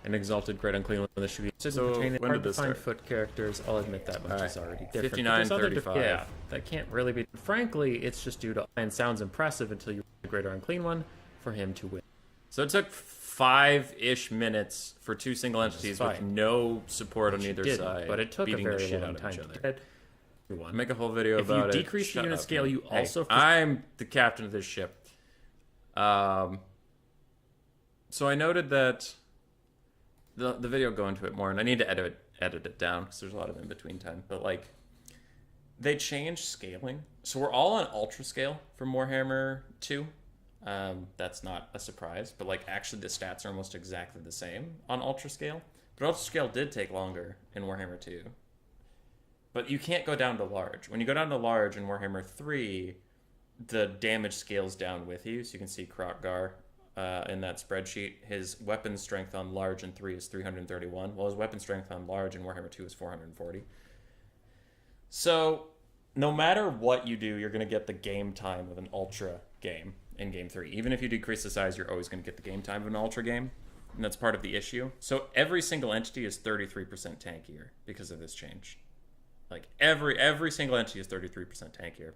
An exalted great unclean one that should be
so when did this
find
start?
Foot characters. I'll admit that much is already different.
59-35.
Yeah, that can't really be. Frankly, it's just due to and sounds impressive until you the greater unclean one for him to win.
So it took 5-ish minutes for 2 single entities with no support on either side,
but it took
beating
a very
the shit
long
out of
time
each
to
other.
get.
Make a whole video about it.
If you decrease the unit scale, you also...
I'm the captain of this ship. So I noted that the video go into it more, and I need to edit it down because there's a lot of in-between time. But like, they changed scaling. So we're all on Ultra Scale from Warhammer 2. That's not a surprise, but like actually the stats are almost exactly the same on Ultra Scale. But Ultra Scale did take longer in Warhammer 2. But you can't go down to large. When you go down to large in Warhammer 3, the damage scales down with you. So you can see Krokgar in that spreadsheet. His weapon strength on large in 3 is 331, while his weapon strength on large in Warhammer 2 is 440. So no matter what you do, you're going to get the game time of an Ultra game in Game 3. Even if you decrease the size, you're always going to get the game time of an Ultra game. And that's part of the issue. So every single entity is 33% tankier because of this change. Like every single entity is 33% tankier.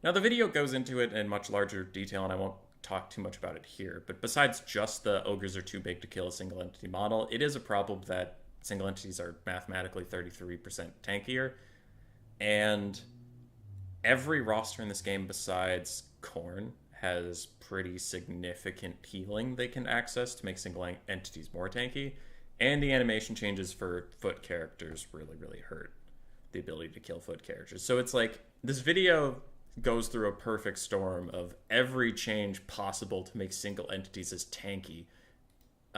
Now the video goes into it in much larger detail, and I won't talk too much about it here. But besides just the ogres are too big to kill a single entity model, it is a problem that single entities are mathematically 33% tankier. And every roster in this game besides Khorne has pretty significant healing they can access to make single entities more tanky. And the animation changes for foot characters really hurt the ability to kill foot characters. So it's like this video goes through a perfect storm of every change possible to make single entities as tanky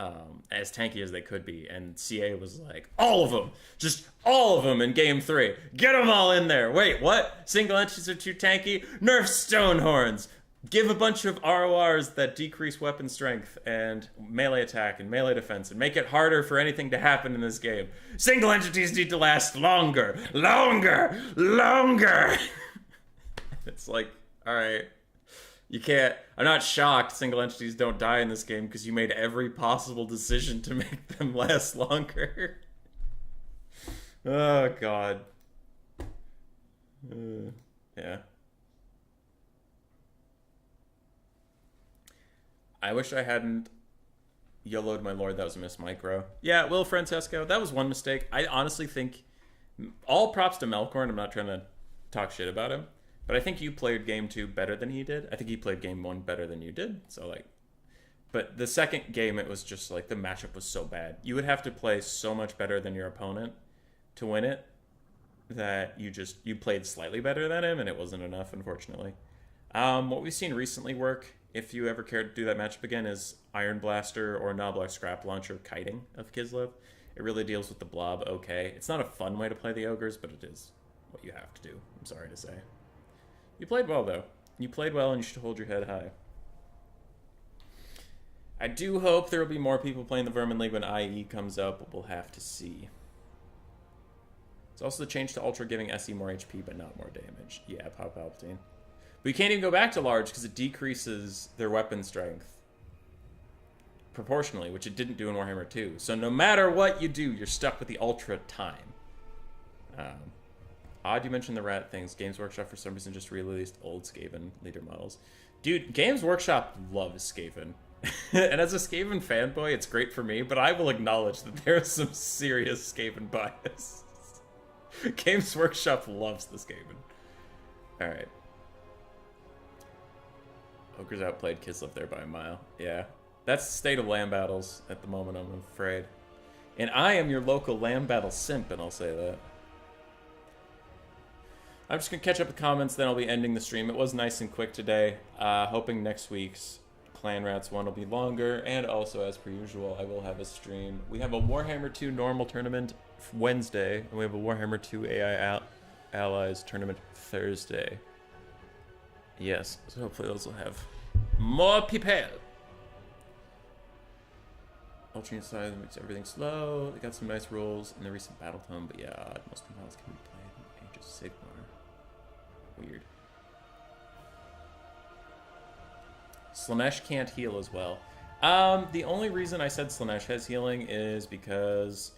as they could be. And CA was like, all of them, just all of them in Game 3. Get them all in there. Wait, what? Single entities are too tanky? Nerf Stonehorns. Give a bunch of RORs that decrease weapon strength and melee attack and melee defense and make it harder for anything to happen in this game. Single entities need to last longer. It's like, all right, you can't. I'm not shocked single entities don't die in this game because you made every possible decision to make them last longer. Oh, God. Yeah. I wish I hadn't YOLO'd my lord. That was a miss micro. Yeah, Will Francesco, that was one mistake. I honestly think, all props to Melkorn. I'm not trying to talk shit about him, but I think you played game 2 better than he did. I think he played game 1 better than you did. So like, but the second game, it was just like the matchup was so bad. You would have to play so much better than your opponent to win it that you played slightly better than him, and it wasn't enough, unfortunately. What we've seen recently work, if you ever care to do that matchup again, is Iron Blaster or Noblak Scrap Launcher kiting of Kislev. It really deals with the blob okay. It's not a fun way to play the ogres, but it is what you have to do. I'm sorry to say. You played well, though. You played well, and you should hold your head high. I do hope there will be more people playing the Vermin League when IE comes out, but we'll have to see. It's also the change to Ultra giving SE more HP, but not more damage. Yeah, Palpatine. But you can't even go back to large because it decreases their weapon strength proportionally, which it didn't do in Warhammer 2. So no matter what you do, you're stuck with the Ultra time. Odd you mentioned the rat things. Games Workshop for some reason just released old Skaven leader models. Dude, Games Workshop loves Skaven. And as a Skaven fanboy, it's great for me, but I will acknowledge that there's some serious Skaven bias. Games Workshop loves the Skaven. Alright. Ogre's outplayed Kislev there by a mile. Yeah. That's the state of land battles at the moment, I'm afraid. And I am your local land battle simp, and I'll say that. I'm just going to catch up with comments, then I'll be ending the stream. It was nice and quick today. Hoping next week's Clan Rats one will be longer, and also, as per usual, I will have a stream. We have a Warhammer 2 normal tournament Wednesday, and we have a Warhammer 2 AI Allies tournament Thursday. Yes, so hopefully those will have more people. Alternate side makes everything slow. They got some nice rules in the recent battle tome, but yeah, most compiles can be played in Age of Sigmar. Weird. Slaanesh can't heal as well. The only reason I said Slaanesh has healing is because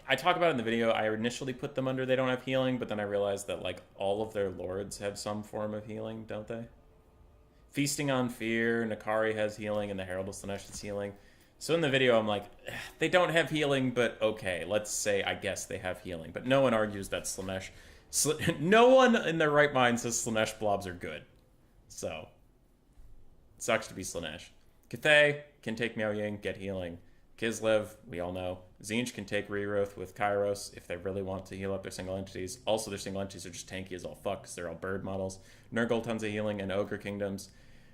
I talk about it in the video. I initially put them under they don't have healing, but then I realized that like all of their lords have some form of healing, don't they? Feasting on Fear, Nakari has healing, and the Herald of Slaanesh has healing. So in the video, I'm like, they don't have healing, but okay, let's say I guess they have healing. But no one argues that Slaanesh... no one in their right mind says Slaanesh blobs are good. So, it sucks to be Slaanesh. Cathay can take Miao Ying, get healing. Kislev, we all know. Tzeentch can take Reroth with Kairos if they really want to heal up their single entities. Also, their single entities are just tanky as all fuck because they're all bird models. Nurgle, tons of healing, and Ogre Kingdoms.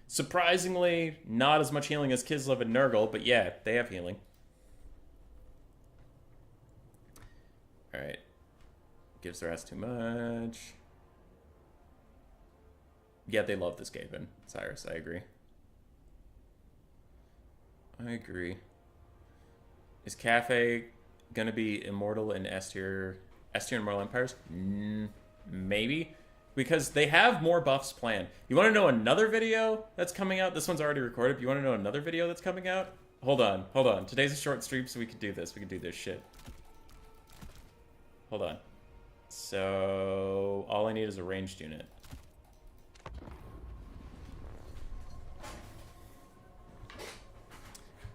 Surprisingly, not as much healing as Kislev and Nurgle, but yeah, they have healing. Alright. Gives their ass too much. Yeah, they love this Skaven. Cyrus, I agree. I agree. Is Cafe gonna be immortal in S tier and Moral Empires? Maybe. Because they have more buffs planned. You want to know another video that's coming out? This one's already recorded. You want to know another video that's coming out? Hold on, hold on. Today's a short stream, so we can do this. We can do this shit. Hold on. So, all I need is a ranged unit.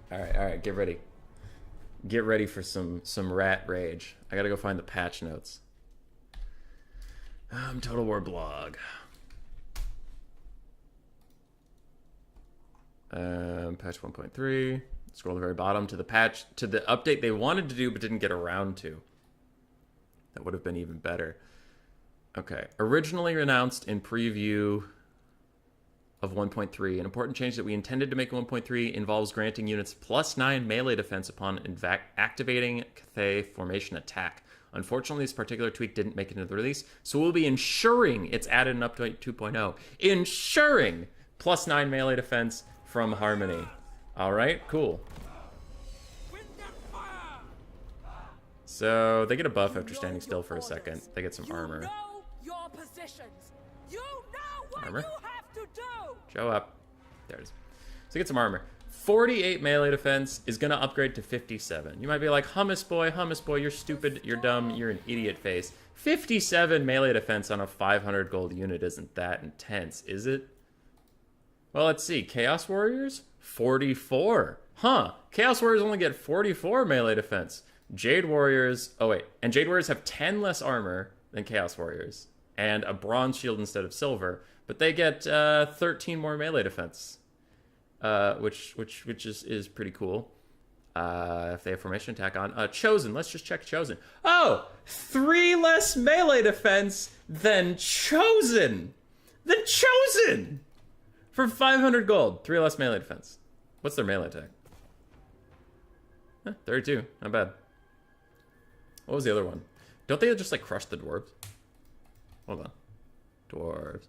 Alright, get ready. Get ready for some rat rage. I gotta go find the patch notes. Total War blog. Patch 1.3. Scroll to the very bottom to the patch, to the update they wanted to do but didn't get around to. That would have been even better. Okay. Originally announced in preview of 1.3, an important change that we intended to make in 1.3 involves granting units +9 melee defense upon activating Cathay formation attack. Unfortunately, this particular tweak didn't make it into the release, so we'll be ensuring it's added in update 2.0. Ensuring +9 melee defense from Harmony. Alright, cool. So, they get a buff after standing still for a second. They get some armor. Armor? Show up. There it is. So they get some armor. 48 melee defense is going to upgrade to 57. You might be like, Hummus boy, you're stupid, you're dumb, you're an idiot face. 57 melee defense on a 500 gold unit isn't that intense, is it? Well, let's see. Chaos Warriors? 44. Huh. Chaos Warriors only get 44 melee defense. Jade Warriors... Oh, wait. And Jade Warriors have 10 less armor than Chaos Warriors. And a bronze shield instead of silver. But they get 13 more melee defense. Which is pretty cool. If they have formation attack on. Chosen. Let's just check Chosen. Oh! 3 less melee defense than Chosen! Than Chosen! For 500 gold. 3 less melee defense. What's their melee attack? 32. Not bad. What was the other one? Don't they just, like, crush the dwarves? Hold on. Dwarves.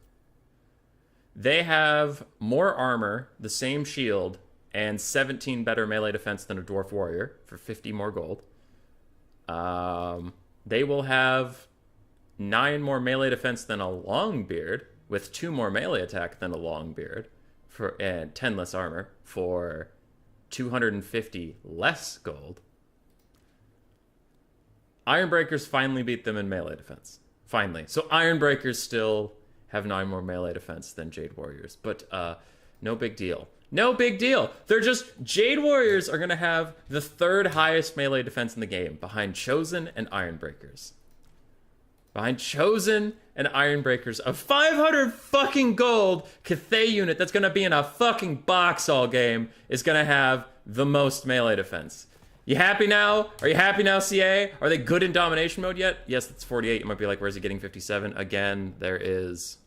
They have more armor, the same shield, and 17 better melee defense than a dwarf warrior for 50 more gold. They will have 9 more melee defense than a Longbeard, with 2 more melee attack than a Longbeard, and 10 less armor for 250 less gold. Ironbreakers finally beat them in melee defense. Finally. So Ironbreakers still have 9 more melee defense than Jade Warriors, but no big deal. No big deal. They're just... Jade Warriors are going to have the 3rd highest melee defense in the game, behind Chosen and Ironbreakers. Behind Chosen and Ironbreakers. A 500 fucking gold Cathay unit that's going to be in a fucking box all game is going to have the most melee defense. You happy now? Are you happy now, CA? Are they good in domination mode yet? Yes, that's 48. You might be like, where's he getting 57? Again, there is...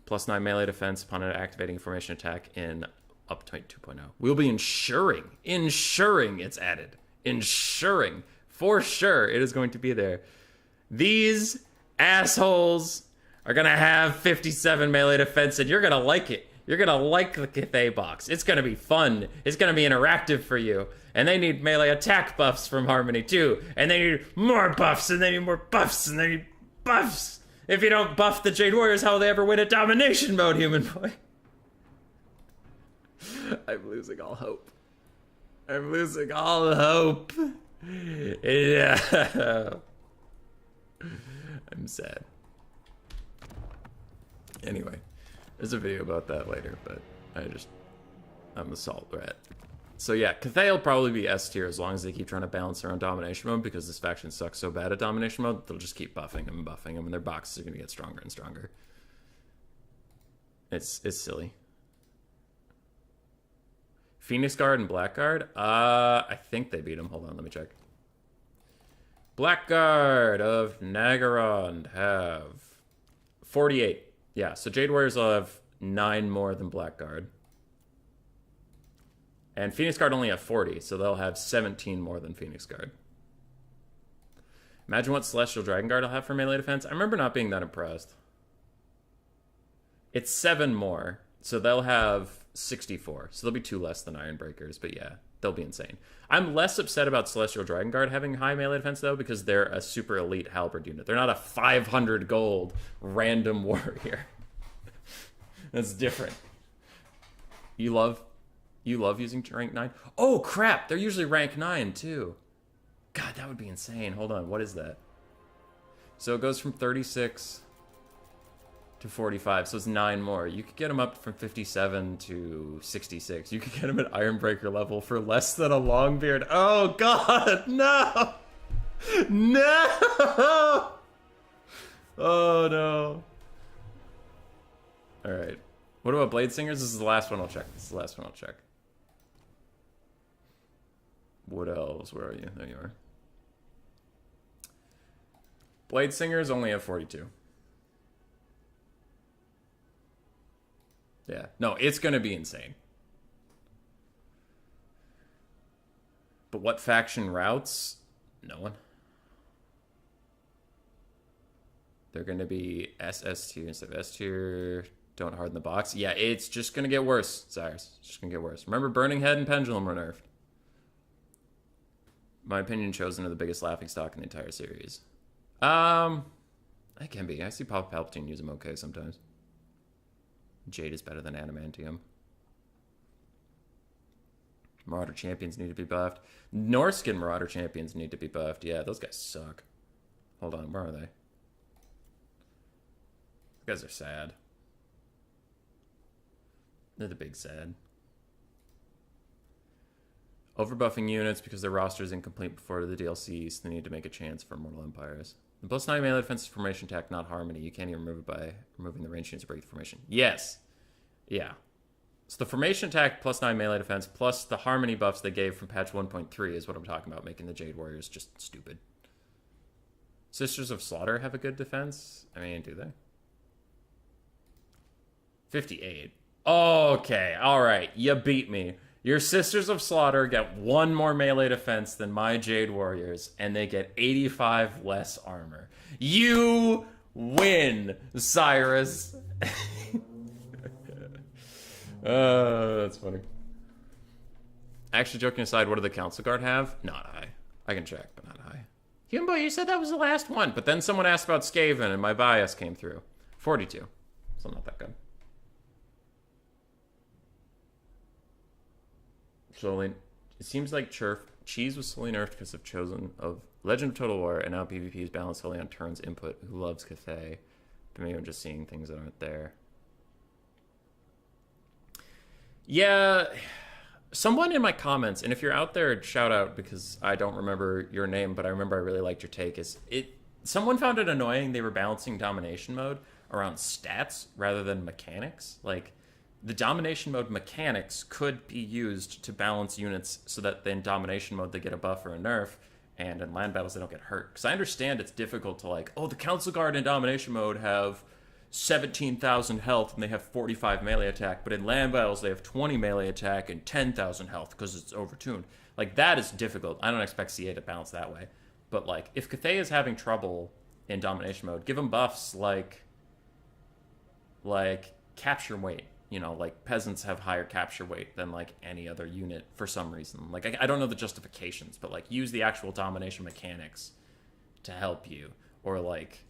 +9 melee defense upon an activating formation attack in update 2.0. We'll be ensuring it's added. Ensuring, for sure, it is going to be there. These assholes are going to have 57 melee defense, and you're going to like it. You're going to like the Cathay box. It's going to be fun. It's going to be interactive for you. And they need melee attack buffs from Harmony, too. And they need more buffs, and they need more buffs, and they need buffs. If you don't buff the Jade Warriors, how will they ever win a domination mode, human boy? I'm losing all hope. I'm losing all hope. Yeah. I'm sad. Anyway, there's a video about that later, but I'm a salt rat. So yeah, Cathay will probably be S tier as long as they keep trying to balance their own domination mode, because this faction sucks so bad at domination mode, they'll just keep buffing them, and their boxes are going to get stronger and stronger. It's silly. Phoenix Guard and Blackguard? I think they beat them. Hold on, let me check. Blackguard of Nagaron have 48. Yeah, so Jade Warriors will have 9 more than Blackguard. And Phoenix Guard only have 40, so they'll have 17 more than Phoenix Guard. Imagine what Celestial Dragon Guard will have for melee defense. I remember not being that impressed. It's 7 more, so they'll have 64. So they'll be 2 less than Ironbreakers, but yeah, they'll be insane. I'm less upset about Celestial Dragon Guard having high melee defense, though, because they're a super elite halberd unit. They're not a 500 gold random warrior. That's different. You love using rank 9? Oh, crap! They're usually rank 9, too. God, that would be insane. Hold on, what is that? So it goes from 36 to 45, so it's 9 more. You could get them up from 57 to 66. You could get them at Ironbreaker level for less than a Longbeard. Oh, God, no! No! Oh, no. Alright. What about Blade Singers? This is the last one I'll check. What else? Where are you? There you are. Blade Singers only have 42. Yeah. No, it's going to be insane. But what faction routes? No one. They're going to be SS tier instead of S tier. Don't harden the box. Yeah, it's just going to get worse, Cyrus. It's just going to get worse. Remember, Burning Head and Pendulum were nerfed. My opinion, Chosen are the biggest laughingstock in the entire series. It can be. I see Papa Palpatine use them okay sometimes. Jade is better than Adamantium. Marauder Champions need to be buffed. Norskin Marauder Champions need to be buffed. Yeah, those guys suck. Hold on, where are they? Those guys are sad. They're the big sad. Overbuffing units because their roster is incomplete before the DLC, so they need to make a chance for Mortal Empires. The plus 9 melee defense is formation attack, not harmony. You can't even remove it by removing the range units to break the formation. Yes. Yeah. So the formation attack plus 9 melee defense plus the harmony buffs they gave from patch 1.3 is what I'm talking about, making the Jade Warriors just stupid. Sisters of Slaughter have a good defense? I mean, do they? 58. Okay, alright. You beat me. Your Sisters of Slaughter get 1 more melee defense than my Jade Warriors, and they get 85 less armor. You win, Cyrus. That's funny. Actually, joking aside, what do the Council Guard have? Not high. I can check, but not high. Humbo, you said that was the last one, but then someone asked about Skaven, and my bias came through. 42. So not that good. Slowly, it seems like Cheese was slowly nerfed because of Legend of Total War, and now PvP is balanced solely on Turn's input, who loves Cathay. But maybe I'm just seeing things that aren't there. Yeah, someone in my comments, and if you're out there, shout out, because I don't remember your name, but I remember I really liked your take, someone found it annoying they were balancing Domination mode around stats rather than mechanics. Like, the Domination mode mechanics could be used to balance units so that in Domination mode they get a buff or a nerf, and in land battles they don't get hurt. Because I understand it's difficult to like, oh, the Council Guard in Domination mode have 17,000 health and they have 45 melee attack, but in land battles they have 20 melee attack and 10,000 health because it's overtuned. Like, that is difficult. I don't expect CA to balance that way. But like, if Cathay is having trouble in Domination mode, give them buffs like capture weight. You know, like, peasants have higher capture weight than, like, any other unit for some reason. Like, I don't know the justifications, but, like, use the actual Domination mechanics to help you. Or, like,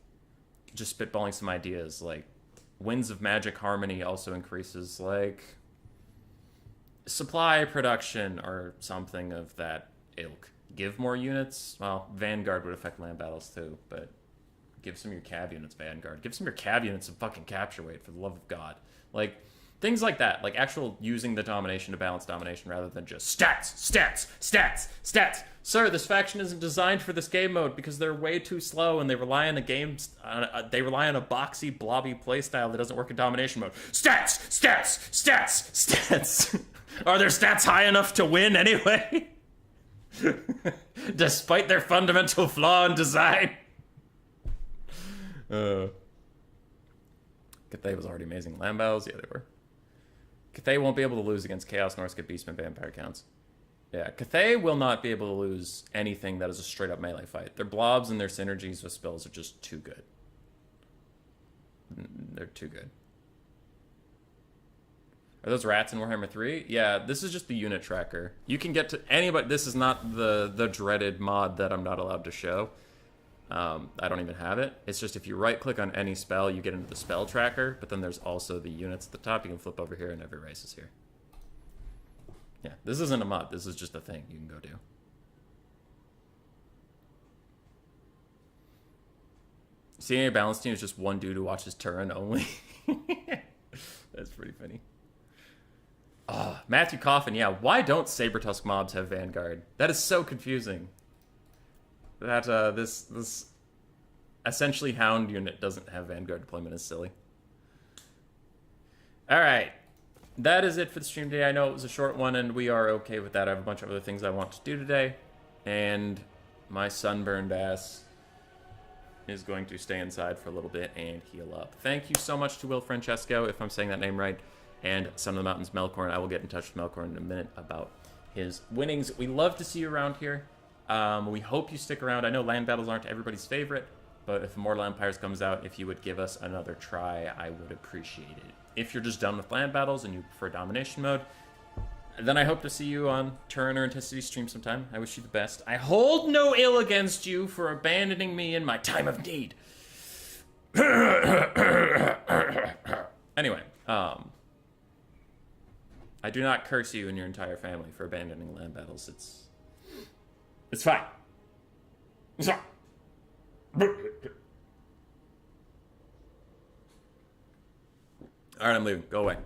just spitballing some ideas. Like, Winds of Magic Harmony also increases, like, supply production or something of that ilk. Give more units. Well, Vanguard would affect land battles, too, but give some of your cav units Vanguard. Give some of your cav units some fucking capture weight, for the love of God. Like, things like that, like actual using the Domination to balance Domination rather than just stats, stats, stats, stats. Sir, this faction isn't designed for this game mode because they're way too slow and they rely on they rely on a boxy, blobby playstyle that doesn't work in Domination mode. Stats, stats, stats, stats. Are their stats high enough to win anyway? Despite their fundamental flaw in design. Cathay was already amazing. Land battles, yeah, they were. Cathay won't be able to lose against Chaos Norsecut Beastman Vampire counts. Yeah, Cathay will not be able to lose anything that is a straight up melee fight. Their blobs and their synergies with spells are just too good. They're too good. Are those rats in Warhammer 3? Yeah, this is just the unit tracker. You can get to anybody. This is not the dreaded mod that I'm not allowed to show. I don't even have it. It's just if you right click on any spell, you get into the spell tracker, but then there's also the units at the top. You can flip over here and every race is here. Yeah, this isn't a mod. This is just a thing you can go do. CA balance team is just one dude who watches Turin only. That's pretty funny. Matthew Coffin, yeah. Why don't Sabertusk mobs have Vanguard? That is so confusing. That this essentially Hound unit doesn't have Vanguard deployment is silly. All right, that is it for the stream today. I know it was a short one, and we are okay with that. I have a bunch of other things I want to do today, and my sunburned ass is going to stay inside for a little bit and heal up. Thank you so much to Will Francesco, if I'm saying that name right, and Son of the Mountains Melkorn. I will get in touch with Melkorn in a minute about his winnings. We love to see you around here. We hope you stick around. I know land battles aren't everybody's favorite, but if Immortal Empires comes out, if you would give us another try, I would appreciate it. If you're just done with land battles and you prefer Domination mode, then I hope to see you on Turin or Intensity stream sometime. I wish you the best. I hold no ill against you for abandoning me in my time of need. Anyway, I do not curse you and your entire family for abandoning land battles. It's fine. It's fine. All right, I'm leaving. Go away.